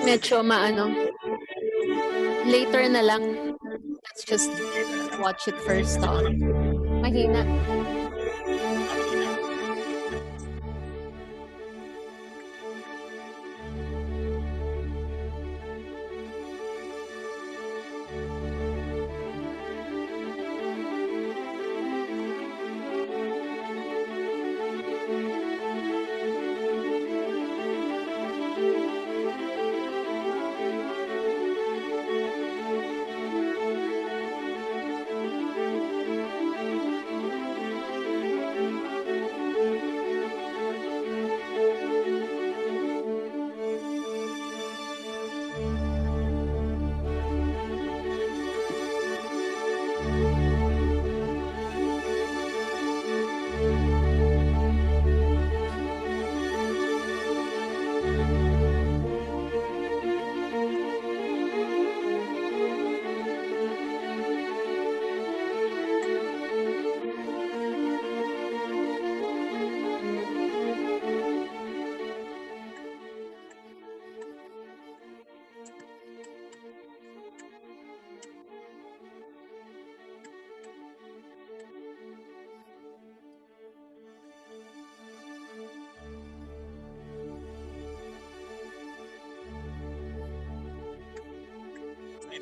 Medyo later na lang. Let's just watch it first. Mahina.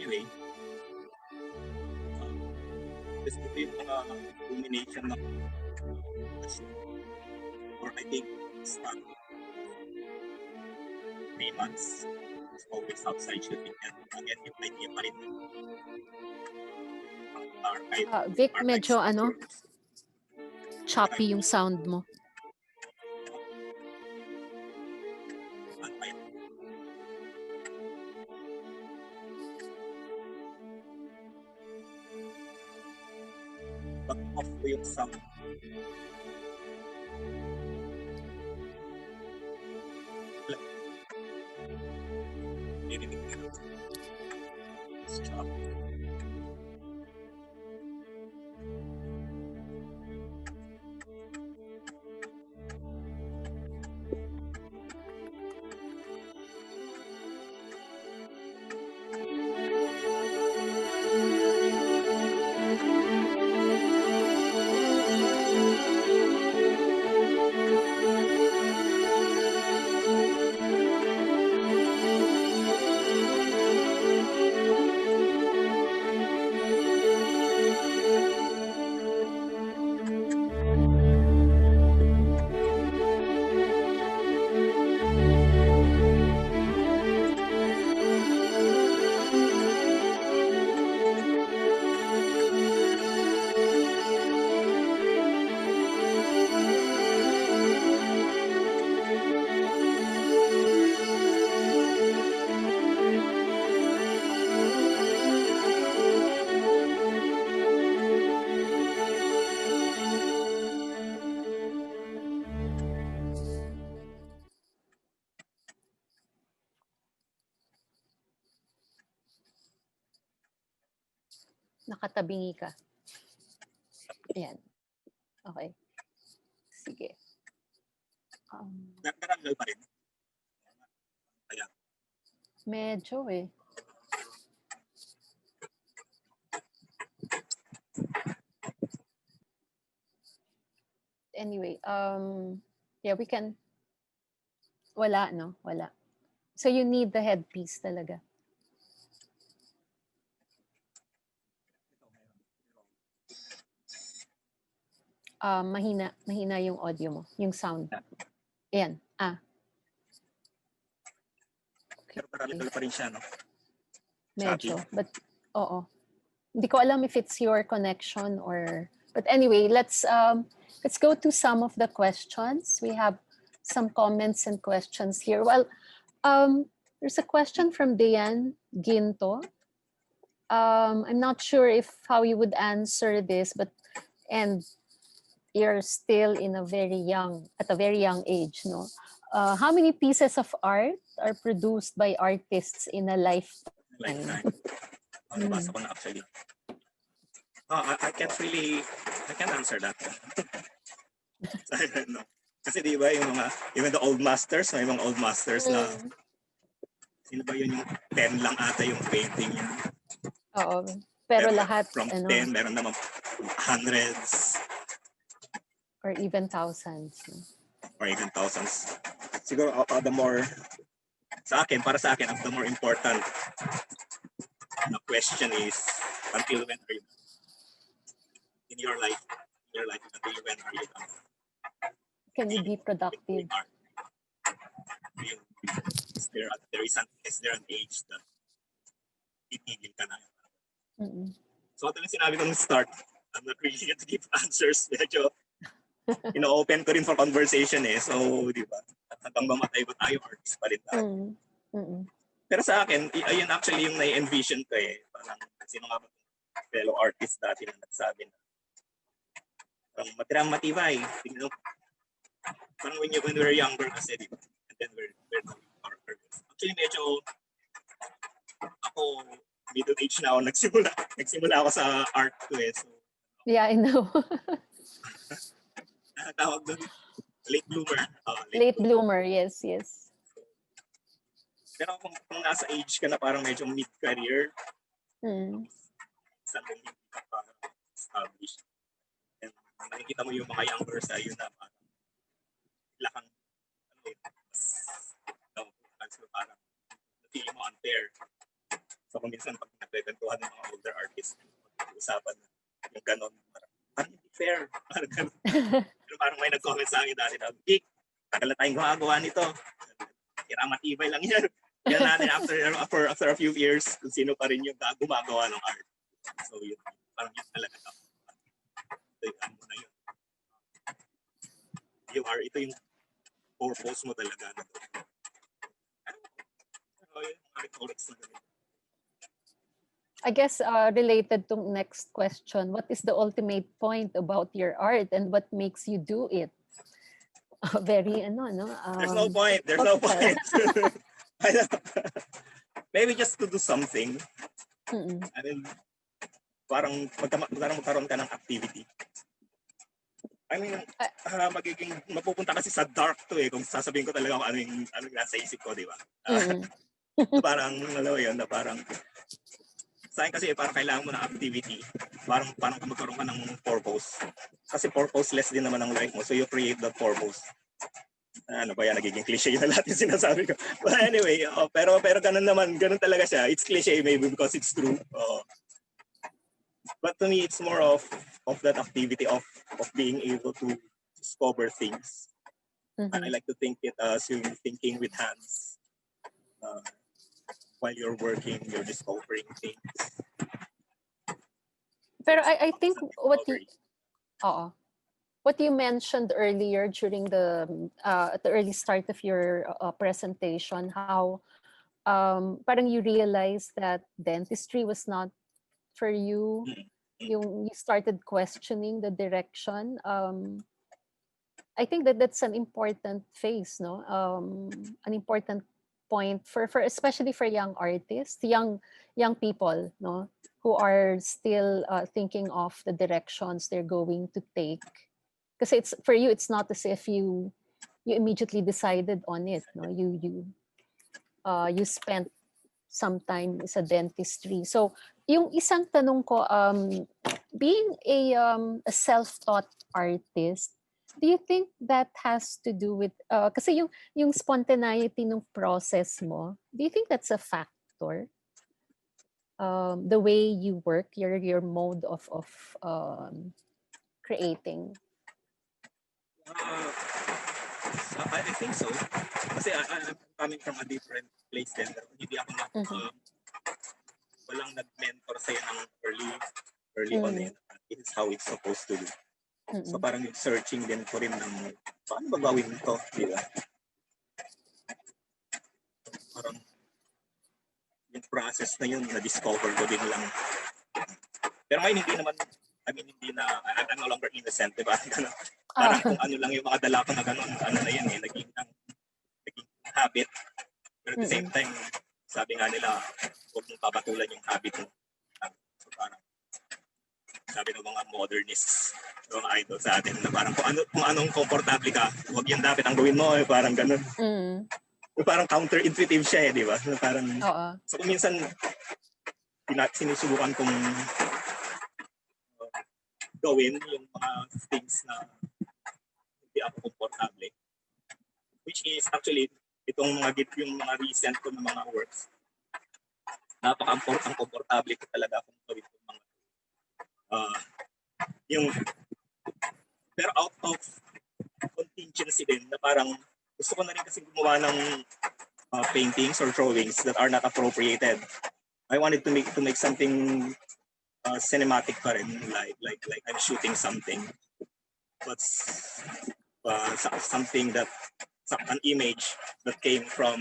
anyway, gusto ko yung mga combination ng or I think start 3 months. It's always outside shooting. And again, yung idea pa rin Vic, medyo pictures. choppy yung sound mo. But off ko yung sound. Nakatabingi ka. Ayan. Okay. Sige. Nagkarangal pa rin. Kaya. Medyo eh. Anyway, yeah, we can. Wala, no? Wala. So you need the headpiece talaga. Mahina yung audio mo, yung sound. Ayan. Pero parang pa rin siya, no? Medyo. But, oo. Hindi ko alam if it's your connection or... But anyway, let's go to some of the questions. We have some comments and questions here. Well, there's a question from Diane Ginto. I'm not sure if how you would answer this, and you're still at a very young age, no? How many pieces of art are produced by artists in a lifetime? Nabasa ko na actually. I can't answer that. I don't know. Kasi di ba yung the old masters, may mga old masters na sino ba yun yung 10 lang ata yung painting niya. Oo. Pero lahat from 10 meron naman hundreds or even thousands. Or even thousands. Siguro the more para sa akin, the more important question is until when are you in your life until when are you done? Can you be productive? Is there an age that titigil ka na? So ito lang sinabi kong start. I'm not really going to give answers. Medyo open ko rin for conversation eh. So, di ba? Hanggang mamatay ba tayo, artist pa rin tayo. Pero sa akin, ayun actually yung na-envision ko eh. Parang sino nga ba fellow artist dati na nagsabi na parang matirang matibay. Parang when we were younger kasi, di ba? And then we're our purpose. Actually, medyo ako middle age na ako nagsimula ako sa art ko eh. So, yeah, I know. Tawag doon, late bloomer. Late bloomer, yes. Pero kung nasa age ka na parang medyo mid-career, saan hindi ka parang established. And nakikita mo yung mga younger sa iyo na parang lakang parang napili mo unfair. So kung minsan pag nagkwentuhan ng mga older artists, usapan yung ganon, parang hindi fair. Parang ganon. Pero parang may nag-comment sa akin dati na, Vic, tagal na tayong gumagawa nito. Kira matibay lang yan. Yan natin after a few years, kung sino pa rin yung gumagawa ng art. So yun, parang yun talaga. Ano na yun. Ito yung purpose mo talaga. So yun, mga rhetorics na ganito. I guess related to next question, what is the ultimate point about your art and what makes you do it? Very no? There's no point. There's no point. Maybe just to do something. I mean, parang magkaroon ka ng activity. I mean, mapupunta kasi sa dark to kung sasabihin ko talaga kung ano yung nasa isip ko, di ba? Parang, alam mo yun, na parang, sa akin kasi parang kailangan mo ng activity. Parang magkaroon ka ng purpose. Kasi purposeless din naman ang life mo, so you create that purpose. Ano ba yan, nagiging cliche na lahat yung sinasabi ko. But anyway, pero ganun talaga siya. It's cliche maybe because it's true. But to me, it's more of that activity of being able to discover things. I like to think it as you're thinking with hands. While you're working, you're discovering things. Pero I think what you mentioned earlier during at the early start of your presentation, how parang you realized that dentistry was not for you. You started questioning the direction. I think that's an important phase, no? An important point for especially for young artists, young people, no, who are still thinking of the directions they're going to take. Because it's for you, it's not as if you immediately decided on it, no. You spent some time sa dentistry. So, yung isang tanong ko, being a self-taught artist, do you think that has to do with kasi yung spontaneity ng process mo, do you think that's a factor? The way you work, your mode of creating. I think so. Kasi I'm coming from a different place din. Hindi ako walang nag-mentor sa'yo ng early on yun. This is how it's supposed to be. So parang yung searching din ko rin ng paano ba gawin ito, di ba? Parang yung process na yun, na-discover ko din lang. Pero ngayon hindi naman, I'm no longer innocent, di ba? Parang kung ano lang yung mga dala ko na gano'n, ano na yun naging habit. Pero at the same time, sabi nga nila, huwag mong papatulan yung habit mo. So parang, sabi ng mga modernists, mga idol sa atin, na parang kung anong komportable ka, huwag yan dapat ang gawin mo, parang gano'n. Parang counterintuitive siya di ba? Parang, so kung minsan, sinusubukan kong gawin yung mga things na hindi ako komportable. Which is actually, yung mga recent ko na mga works, napaka-komportable ko talaga kung gawin ko mga pero out of contingency din na parang gusto ko na rin kasi gumawa ng paintings or drawings that are not appropriated. I wanted to make something cinematic pa rin, like I'm shooting something, but something that an image that came from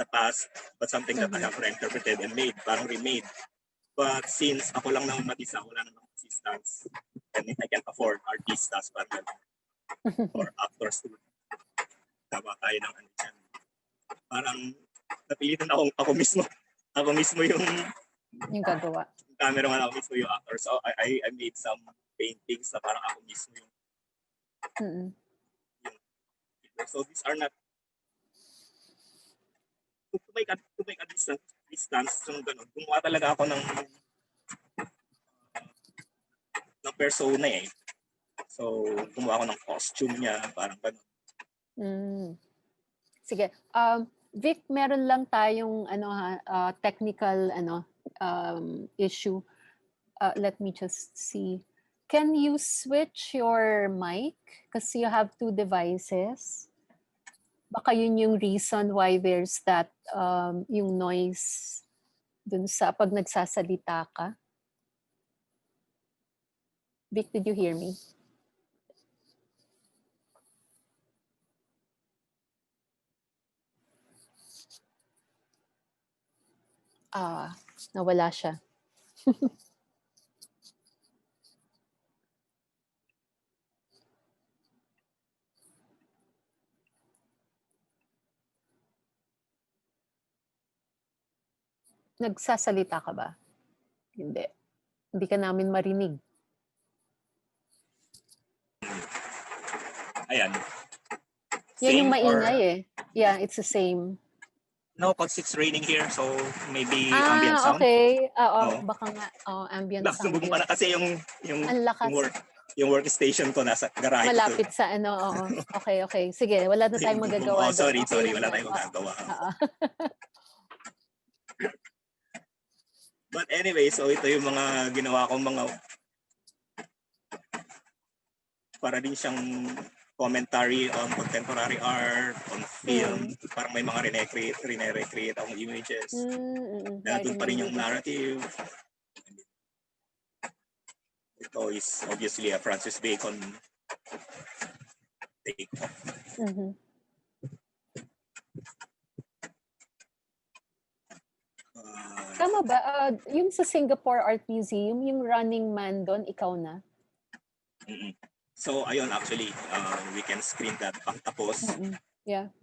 the past, but something that I have reinterpreted and made, parang remade. But since ako lang naman mag-isa, wala namang assistants, and I can't afford artistas or actors to gawa tayo ng ano dyan. Parang napilitan ako mismo yung gagawa. Cameraman, ako mismo yung actor. So I made some paintings na parang ako mismo yung so these are not to make a distance yung ganun. Gumawa talaga ako ng persona So gumawa ako ng costume niya, parang ganun. Sige. Vic, meron lang tayong technical issue. Let me just see. Can you switch your mic? Because you have two devices. Baka yun yung reason why there's that yung noise dun sa pag nagsasalita ka. Vic, did you hear me? Nawala siya. Nagsasalita ka ba? Hindi. Hindi ka namin marinig. Ayan. Yan yung Same maingay or eh. Yeah, it's the same. no, because it's raining here, so maybe ambient sound. Okay. Oo, Oo. baka nga ambient sound Nakasubog pa yun. na kasi yung Ang lakas. yung workstation ko nasa garahe ko. Malapit sa ano, oo. Okay. Sige, wala na tayong magagawa doon. sorry, Okay lang wala yun. tayong magagawa. Oo. But anyway, so ito yung mga ginawa kong mga para din siyang commentary on contemporary art, on film. Parang may mga rine-recreate akong images. Nandun pa rin yung narrative. Ito is obviously a Francis Bacon take off. Tama ba? Yung sa Singapore Art Museum, yung Running Man doon, ikaw na? So ayun, actually, we can screen that tapos. Yeah.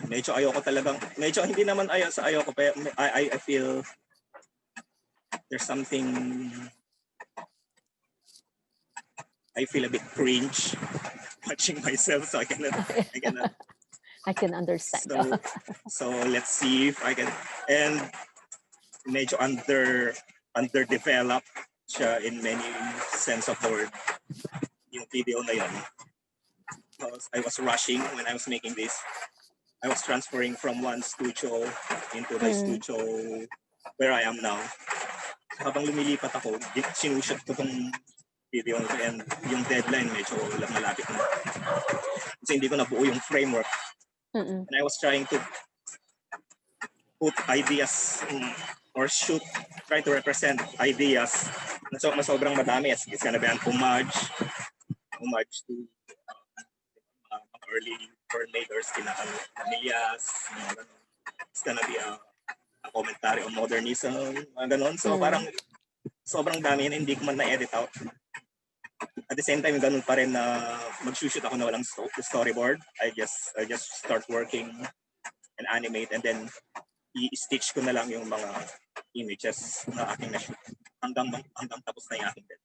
Medyo ayoko talagang, medyo hindi naman ayoko, pero I feel there's something, I feel a bit cringe watching myself, so I cannot I can understand. So let's see if I can, and medyo underdeveloped siya in many sense of the word, yung video na yun. Because I was rushing when I was making this. I was transferring from one studio into the studio where I am now. So habang lumilipat ako, sinushoot ko tong video and yung deadline medyo malapit na. Kasi hindi ko nabuo yung framework. And I was trying to put ideas or try to represent ideas na sobrang madami. It's gonna be an homage to early filmmakers, Camillas, it's gonna be a commentary on modernism, ganon. So parang sobrang dami na hindi ko man na-edit out. At the same time, ganun pa rin na mag-shoot ako na walang storyboard. I just start working and animate and then i-stitch ko na lang yung mga images na aking na-shoot hanggang tapos na yung aking bed.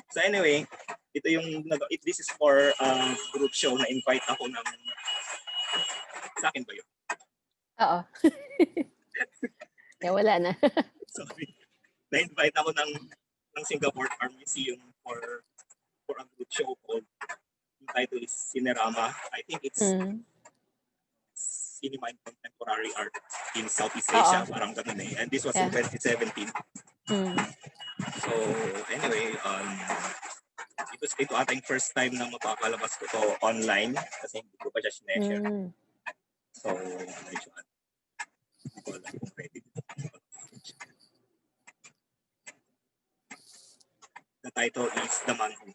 So anyway, this is for a group show na invite ako ng, sa akin ba yun? Oo. Yeah, wala na. Sorry. Na-invite ako ng Singapore Art Museum for a group show called, yung title is Cinerama. I think it's Cinema and Contemporary Art in Southeast Asia, parang ganun eh. And this was in 2017. So anyway, ito ating first time na mapakalabas ko to online kasi hindi ko pa siya sineshare. So medyo hindi ko alam kung ready. The title is The Man Who.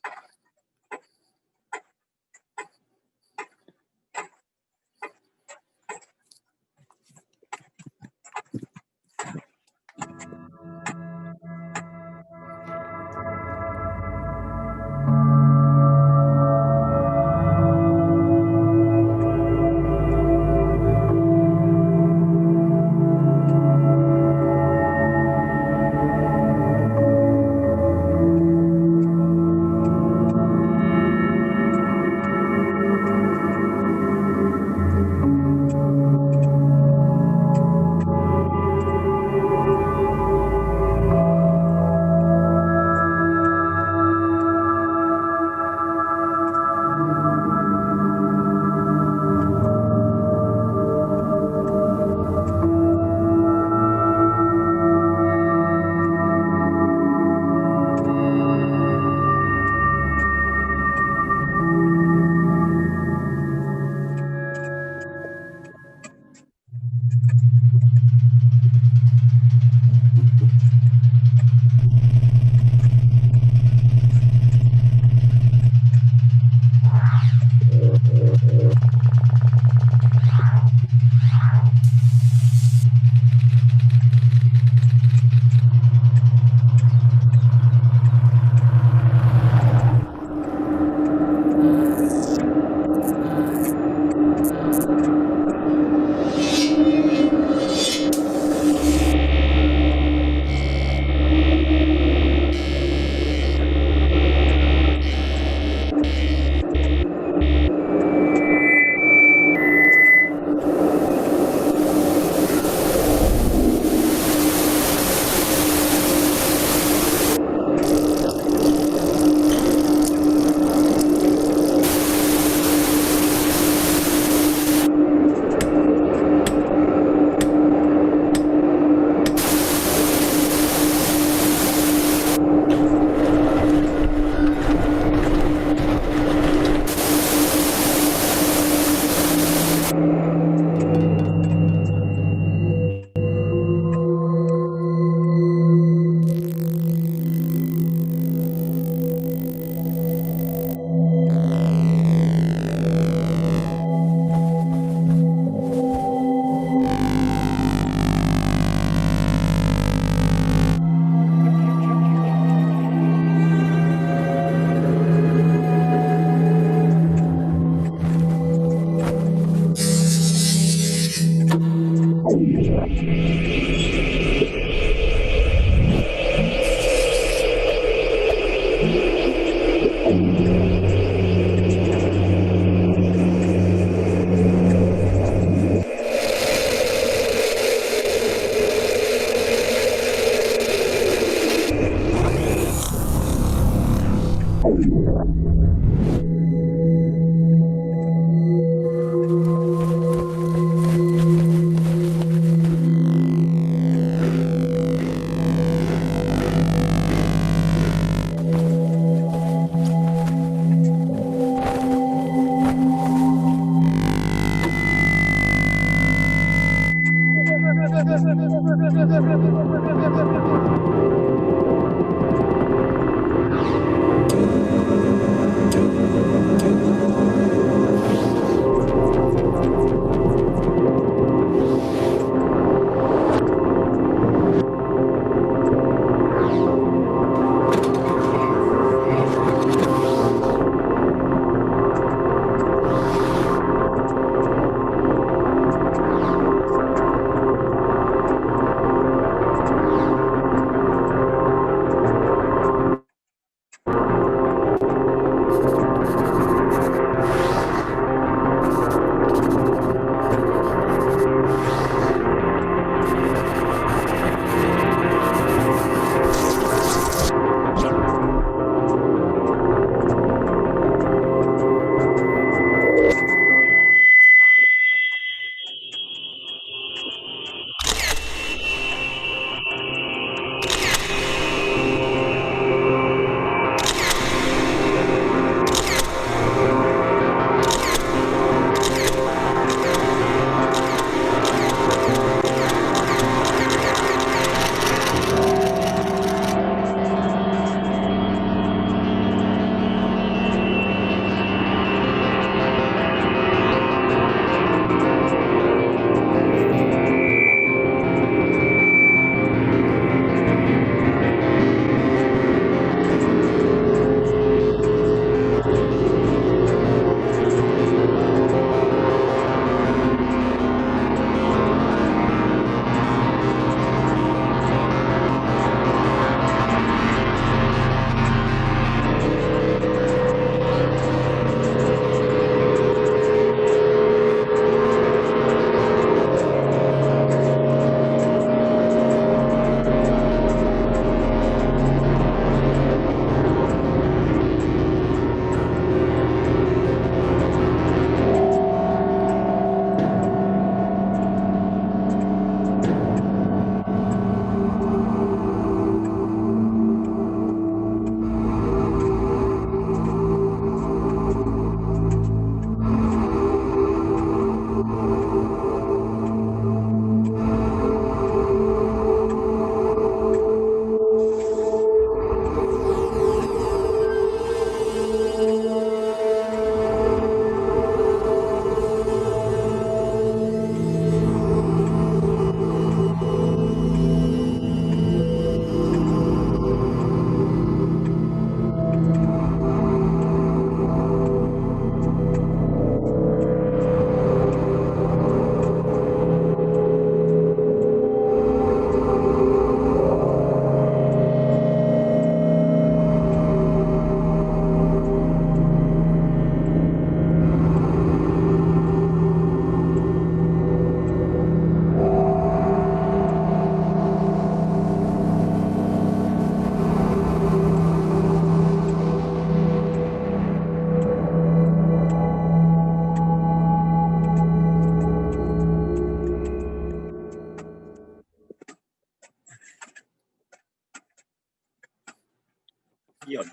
Yun.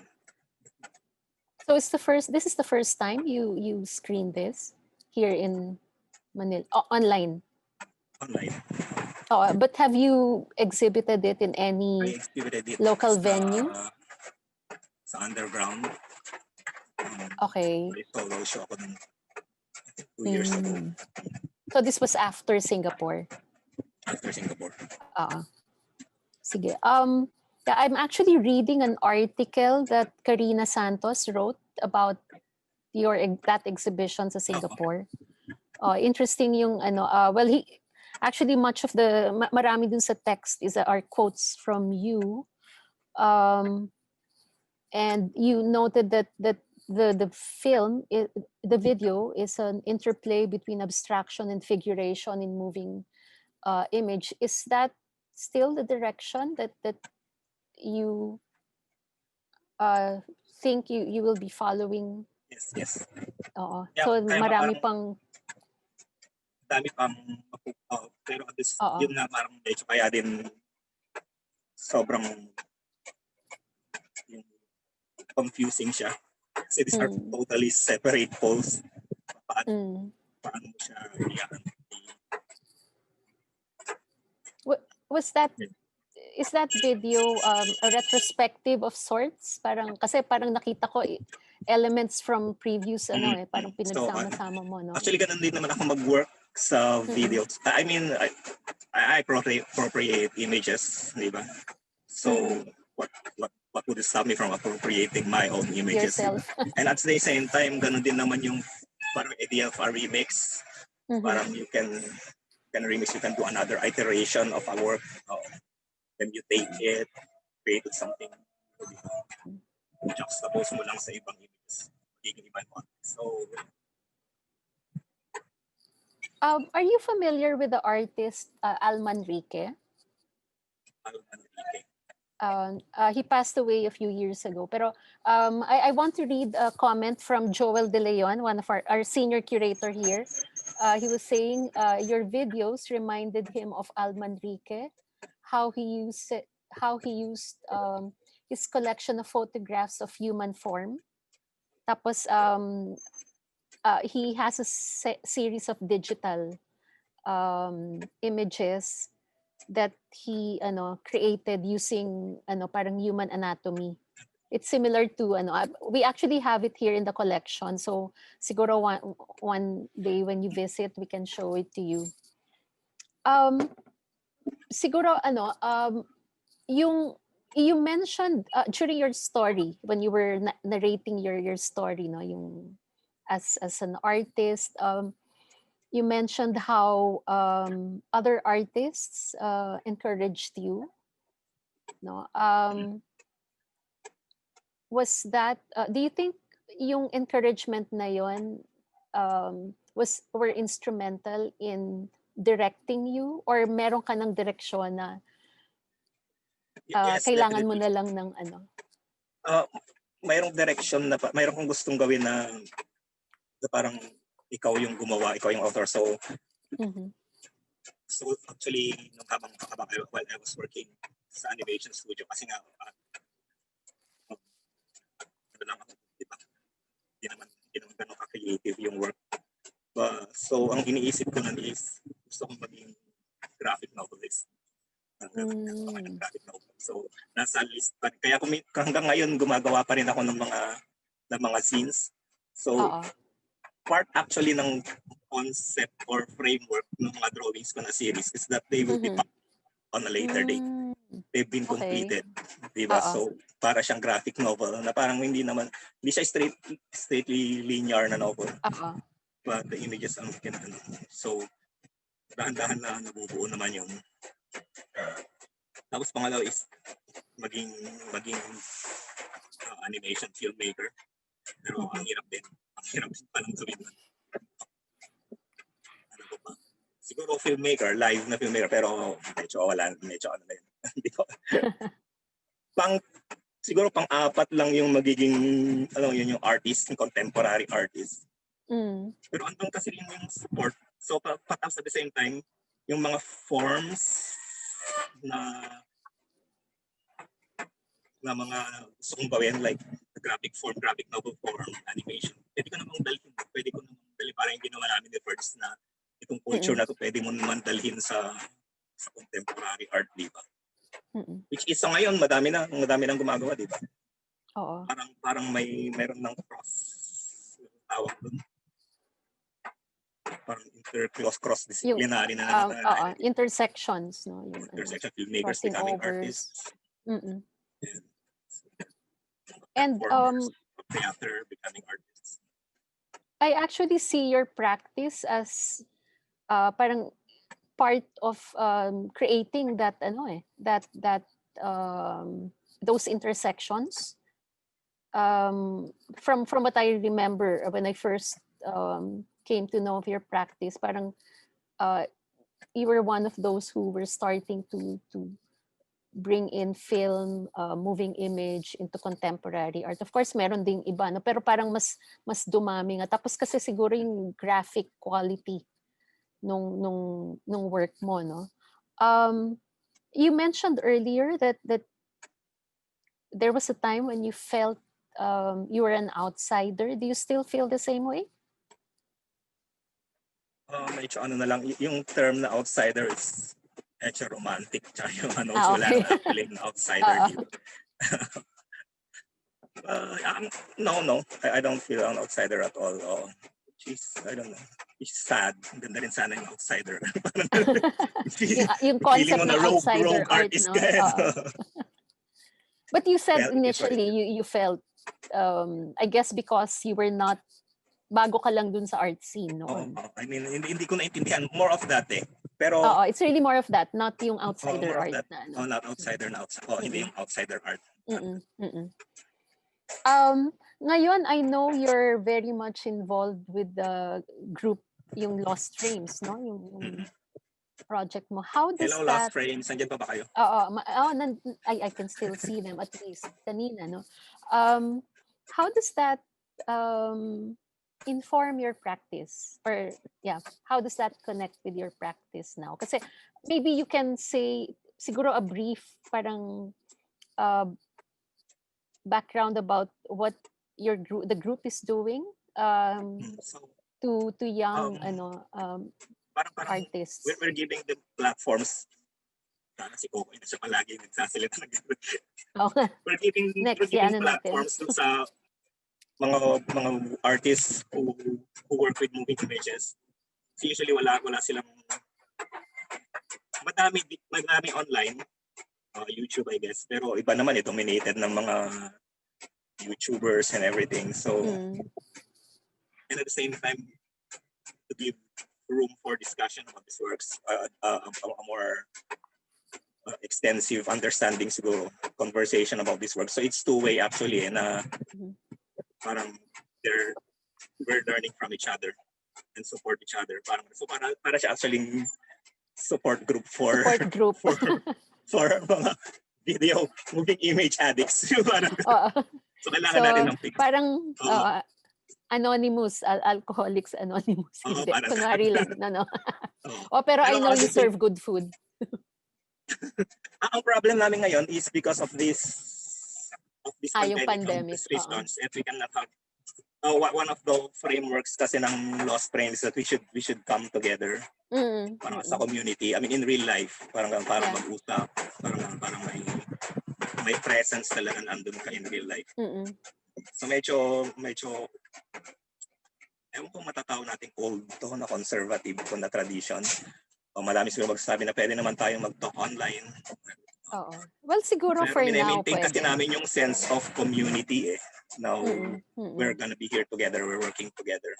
So this is the first time you screen this here in Manila, online. Online. But have you exhibited it in I any exhibited it local venue? sa underground. Okay. May solo show ako nun 2 years ago So this was after Singapore. after Singapore. Sige. Yeah, I'm actually reading an article that Karina Santos wrote about that exhibition sa Singapore. Interesting yung ano. Well, actually much of the marami dun sa text are quotes from you. And you noted that the film, the video is an interplay between abstraction and figuration in moving image. Is that still the direction that you think you will be following? Yes. So marami pang dami pang pero yun nga parang medyo kaya din sobrang confusing siya kasi these are totally separate poles. Paano mo siya iyan? is that video a retrospective of sorts? Kasi parang nakita ko elements from previous parang pinagsama-sama mo, no? Actually, ganun din naman ako mag-work sa videos. I mean, I appropriate images, di ba? So, what would stop me from appropriating my own images? Yourself. And at the same time, ganun din naman yung parang idea of a remix. Parang you can remix, you can do another iteration of a work. Then you take it, create something. Juxtapose mo lang sa ibang images. Magiging ibang content. So, are you familiar with the artist Al Manrique? He passed away a few years ago. Pero I want to read a comment from Joel De Leon, one of our senior curator here. He was saying your videos reminded him of Al Manrique, how he used his collection of photographs of human form. Tapos he has a series of digital images that he created using parang human anatomy. It's similar to we actually have it here in the collection, so siguro one day when you visit we can show it to you. Siguro you mentioned during your story when you were narrating your story, no, yung as an artist, you mentioned how other artists encouraged you, no? Was that do you think yung encouragement na yon were instrumental in directing you, or meron ka ng direksyon na yes, kailangan mo definitely. na lang ng Mayroong direction na mayroong kong gustong gawin na parang ikaw yung gumawa, ikaw yung author. So, so actually, nung habang while I was working sa animation studio, kasi nga, hindi naman ganun ka-creative yung work. So, ang iniisip ko nun is, gusto kong maging graphic novelist. Graphic novel. So, nasa list pa. Kaya hanggang ngayon, gumagawa pa rin ako ng mga scenes. So, part actually ng concept or framework ng mga drawings ko na series is that they will be on a later date. They've been completed, diba? So, para siyang graphic novel na parang hindi siya straightly linear na novel. But the images ang so, dahan-dahan na nabubuo naman yun. Tapos pangalawa is maging animation filmmaker. Pero ang hirap din. Ang hirap din palang gawin. Ano ko ba? Siguro filmmaker, live na filmmaker, pero medyo ano na yun. Siguro pang-apat lang yung magiging, yun yung artist, yung contemporary artist. Pero andun kasi yung support. So, tapos at the same time, yung mga forms na mga gusto kong gawin, like graphic form, graphic novel form, animation. Pwede ko namang dalhin. Parang yung ginawa namin the first na itong culture na to pwede mo naman dalhin sa contemporary art, di ba? Which is, so ngayon, madami nang gumagawa, di ba? Oo. Parang mayroon ng cross tawag doon. Parang cross-disciplinary na intersections, no? Yung intersection, filmmakers becoming artists. And theater becoming artists. I actually see your practice as parang part of creating that those intersections. From what I remember when I first came to know of your practice, parang you were one of those who were starting to bring in film, moving image into contemporary art. Of course, meron ding iba, no? Pero parang mas dumami nga. Tapos kasi siguro yung graphic quality nung work mo, no? You mentioned earlier that there was a time when you felt you were an outsider. Do you still feel the same way? Medyo ano na lang, yung term na outsider is medyo romantic. Tsaka yung ano, Ah, wala okay. nang actually an outsider Oo. dito. No, I don't feel an outsider at all. Oh, I don't know. She's sad. Ang ganda rin sana yung outsider. Yung Feeling concept mo ng na outsider rogue art, artist no? ka. Oo. But you said Well, it is what it initially is. you felt, I guess because you were not, bago ka lang dun sa art scene noon. I mean, hindi ko naintindihan. More of that eh. Pero, Oo, it's really more of that, not yung outsider more of art that. na ano. Not outsider na outsider. Hindi yung outsider art. Ngayon, I know you're very much involved with the group, yung Lost Frames, no? Yung project mo. How does Hello, that... Lost Frames. Nandiyan pa ba kayo? I can still see them at least kanina, no? How does that inform your practice? Or how does that connect with your practice now? Kasi maybe you can say siguro a brief parang background about what the group is doing to young parang artists. we're giving them platforms. Sana si Coco na siya palagi nagsasalita ng We're giving platforms dun sa mga artists who work with moving images. So usually wala silang madami online, YouTube I guess, pero iba naman dominated ng mga YouTubers and everything. So and at the same time to give room for discussion about these works, a more extensive understanding siguro, conversation about this work. So it's two-way actually, and parang we're learning from each other and support each other. So para siya actually support group for for mga video moving image addicts. So kailangan natin ng pick. Parang Anonymous, Alcoholics Anonymous. Hindi, kunwari lang. No. Pero I know you serve good food. Ang problem namin ngayon is because of this pandemic restrictions, and we cannot have one of the frameworks kasi ng Lost Frames that we should come together parang sa community. I mean in real life, parang mag-usap, parang may presence talaga nandun ka in real life. So medyo ewan kung matatawag natin old to na conservative to na tradition. Marami siguro magsasabi na pwede naman tayong mag-talk online. Oo. Well, siguro for now, pwede. Kasi namin yung sense of community eh. Now, we're gonna be here together, we're working together.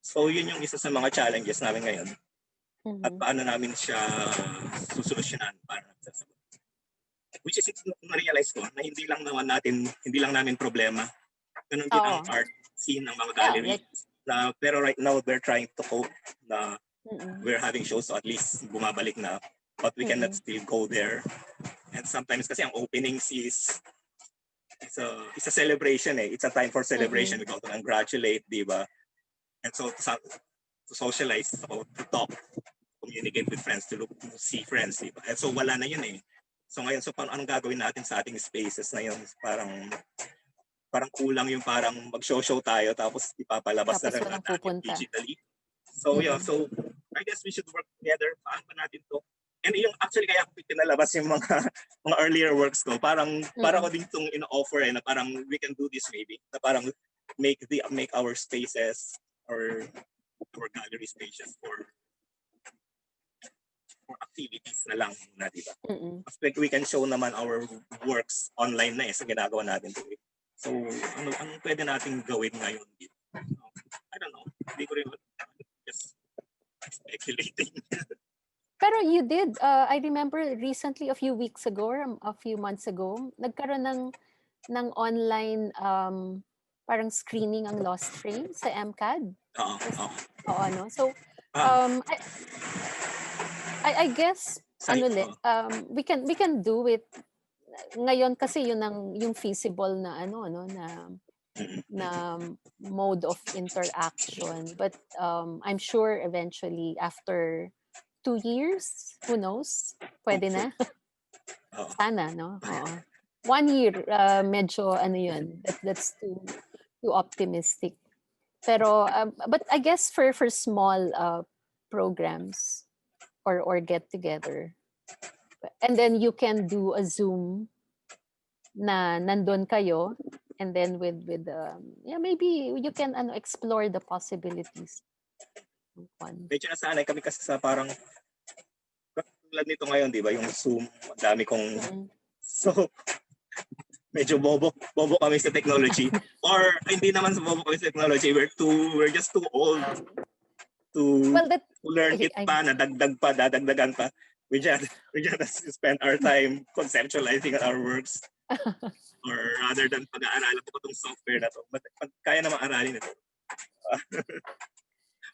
So, yun yung isa sa mga challenges namin ngayon. At paano namin siya susolusyonan para nagsasagot. Which is, na-realize ko na hindi lang namin problema. Ganun din ang art scene ng mga galleries. Pero right now, they're trying to cope na we're having shows, so at least bumabalik na. But we cannot still go there. And sometimes kasi ang openings is it's a celebration eh. It's a time for celebration. We go to congratulate, di ba? And so to socialize, to talk, communicate with friends, to see friends, di ba? And so wala na yun eh. So ngayon, anong gagawin natin sa ating spaces na yun? Parang kulang yung parang mag-show tayo tapos ipapalabas na lang natin digitally. So so I guess we should work together. Paano ba natin to? And yung actually kaya ko pinalabas yung mga earlier works ko, parang ko din itong in-offer na parang we can do this maybe. Na parang make our spaces or gallery spaces for activities na lang na, di ba? We can show naman our works online na sa ginagawa natin. So, ano pwede nating gawin ngayon dito? I don't know. Hindi ko rin just speculating. Pero you did, I remember recently, a few weeks ago, or a few months ago, nagkaroon ng online parang screening ang Lost Frame sa MCAD. Oo, no? So, I guess, we can do it ngayon kasi yun yung feasible na na mode of interaction, but I'm sure eventually after 2 years, who knows, pwede na. Sana, no? 1 year, medyo yun, that's too optimistic. Pero but I guess for small programs or get together. And then you can do a Zoom na nandun kayo, and then with yeah, maybe you can explore the possibilities. Medyo nasanay kami kasi sa parang tulad nito ngayon, di ba? Yung Zoom, ang dami kong... So, medyo bobo kami sa technology. Or hindi naman sa bobo kami sa technology, we're just too old to learn it pa, dadagdagan pa. We just spend our time conceptualizing our works. Or rather than pag-aaralan ko itong software na to. Kaya naman aralin ito.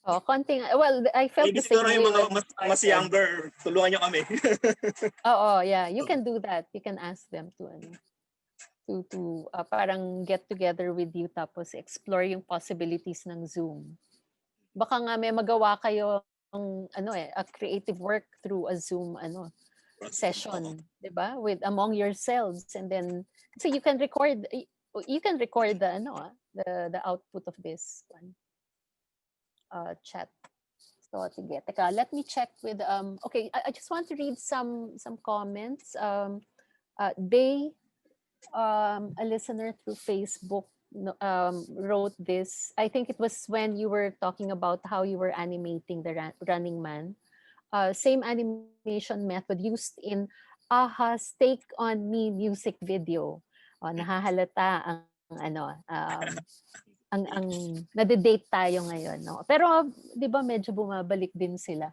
Konting, well, I felt the same way. Yung mga mas younger, tulungan nyo kami. Yeah, you can do that. You can ask them to parang get together with you, tapos explore yung possibilities ng Zoom. Baka nga may magawa kayo a creative work through a Zoom session, 'di ba? With among yourselves, and then so you can record the output of this one. Chat. So teka, let me check with okay, I just want to read some comments. A listener through Facebook wrote this. I think it was when you were talking about how you were animating the Running Man. Same animation method used in Aha's Take on Me music video. Nahahalata ang nade-date tayo ngayon, no? Pero 'di ba medyo bumabalik din sila.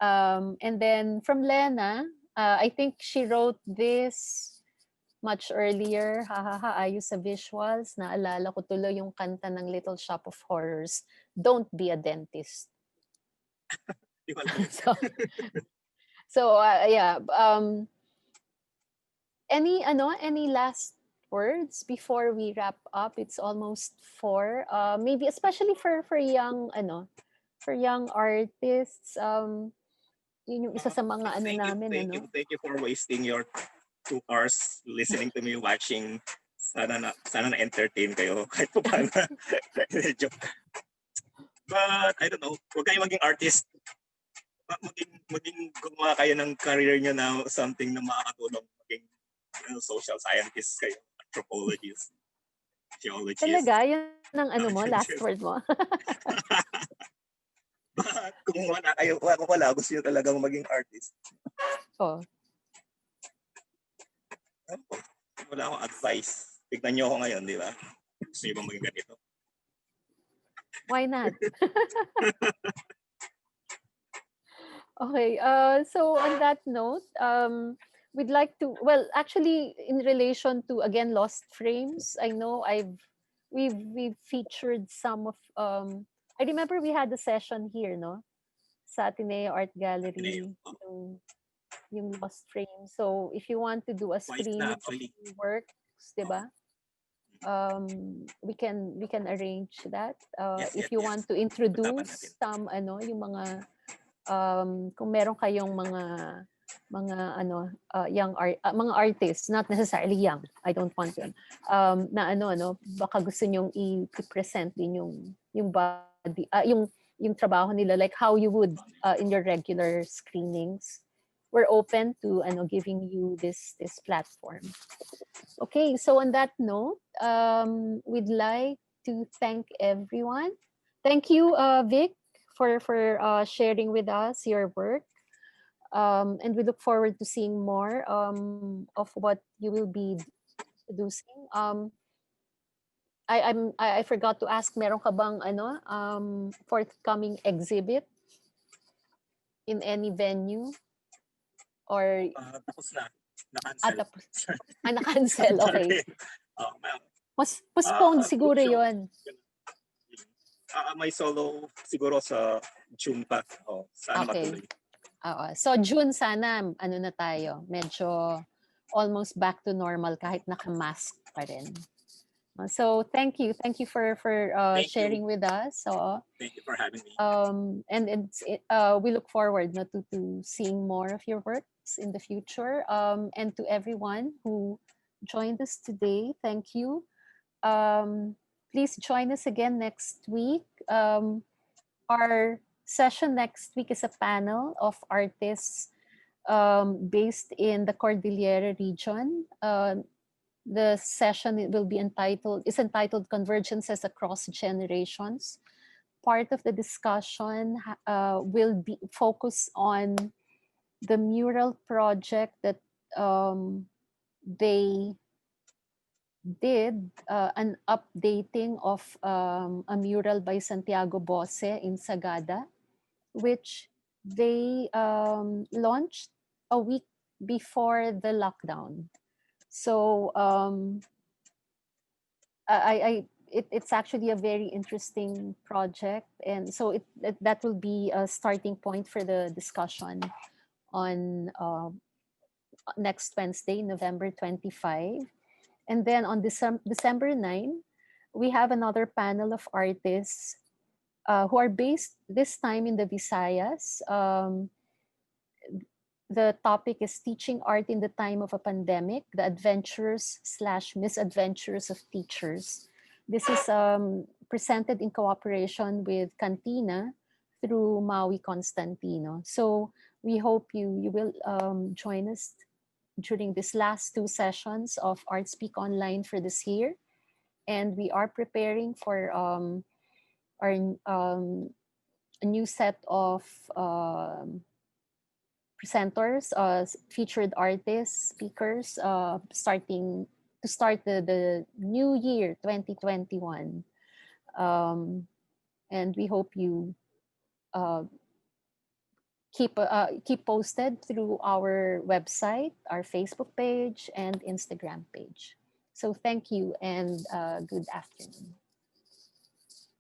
And then from Lena, I think she wrote this much earlier. Ayos sa visuals. Naalala ko tuloy yung kanta ng Little Shop of Horrors, Don't Be a Dentist. Yeah. Any last words before we wrap up? It's almost 4. Maybe especially for young artists. Yun yung isa sa mga Thank you for wasting your 2 hours listening to me, watching. Sana na-entertain kayo kahit pa paano. But I don't know, huwag kayo maging artist. Maging gumawa kayo ng career nyo na something na makakatulong, maging social scientists kayo, anthropologists, geologists. Talaga? Yan ang last word mo? Kung wala kayo, gusto nyo talagang maging artist. Wala akong advice. Tignan nyo ako ngayon, di ba? Gusto nyo bang maging ganito? Why not? Okay, so on that note, we'd like to, well, actually, in relation to, again, lost frames, I know we've featured some of, I remember we had a session here, no? Sa Ateneo Art Gallery, yung lost frames. So if you want to do a screening of works, diba? We can arrange that. If you want to introduce some, yung mga, kung meron kayong mga young mga artists, not necessarily young, I don't want to, na baka gusto nyong i-present din yung body, yung trabaho nila, like how you would in your regular screenings. We're open to giving you this platform. Okay, so on that note, we'd like to thank everyone. Thank you, Vic, for sharing with us your work. And we look forward to seeing more of what you will be producing. I forgot to ask, meron ka bang forthcoming exhibit in any venue? Or tapos na. Na-cancel. Na-cancel, okay. Postponed siguro yun. May solo siguro sa June pa. Sana matuloy. So June sana, na tayo, medyo almost back to normal kahit naka-mask pa rin. So thank you for sharing with us. So thank you for having me. And we look forward to seeing more of your works in the future. And to everyone who joined us today, thank you. Please join us again next week. Our session next week is a panel of artists based in the Cordillera region. The session will be entitled Convergences Across Generations. Part of the discussion will be focused on the mural project that they did, an updating of a mural by Santiago Bose in Sagada, which they launched a week before the lockdown. So it's actually a very interesting project, and so that will be a starting point for the discussion on next Wednesday, November 25. And then on December 9, we have another panel of artists who are based this time in the Visayas. The topic is Teaching Art in the Time of a Pandemic, the Adventures/Misadventures of Teachers. This is presented in cooperation with Cantina through Maui Constantino. So we hope you will join us during these last two sessions of ArtSpeak Online for this year. And we are preparing for our a new set of presenters, featured artists, speakers, to start the new year 2021. And we hope you uh, keep posted through our website, our Facebook page, and Instagram page. So thank you and good afternoon.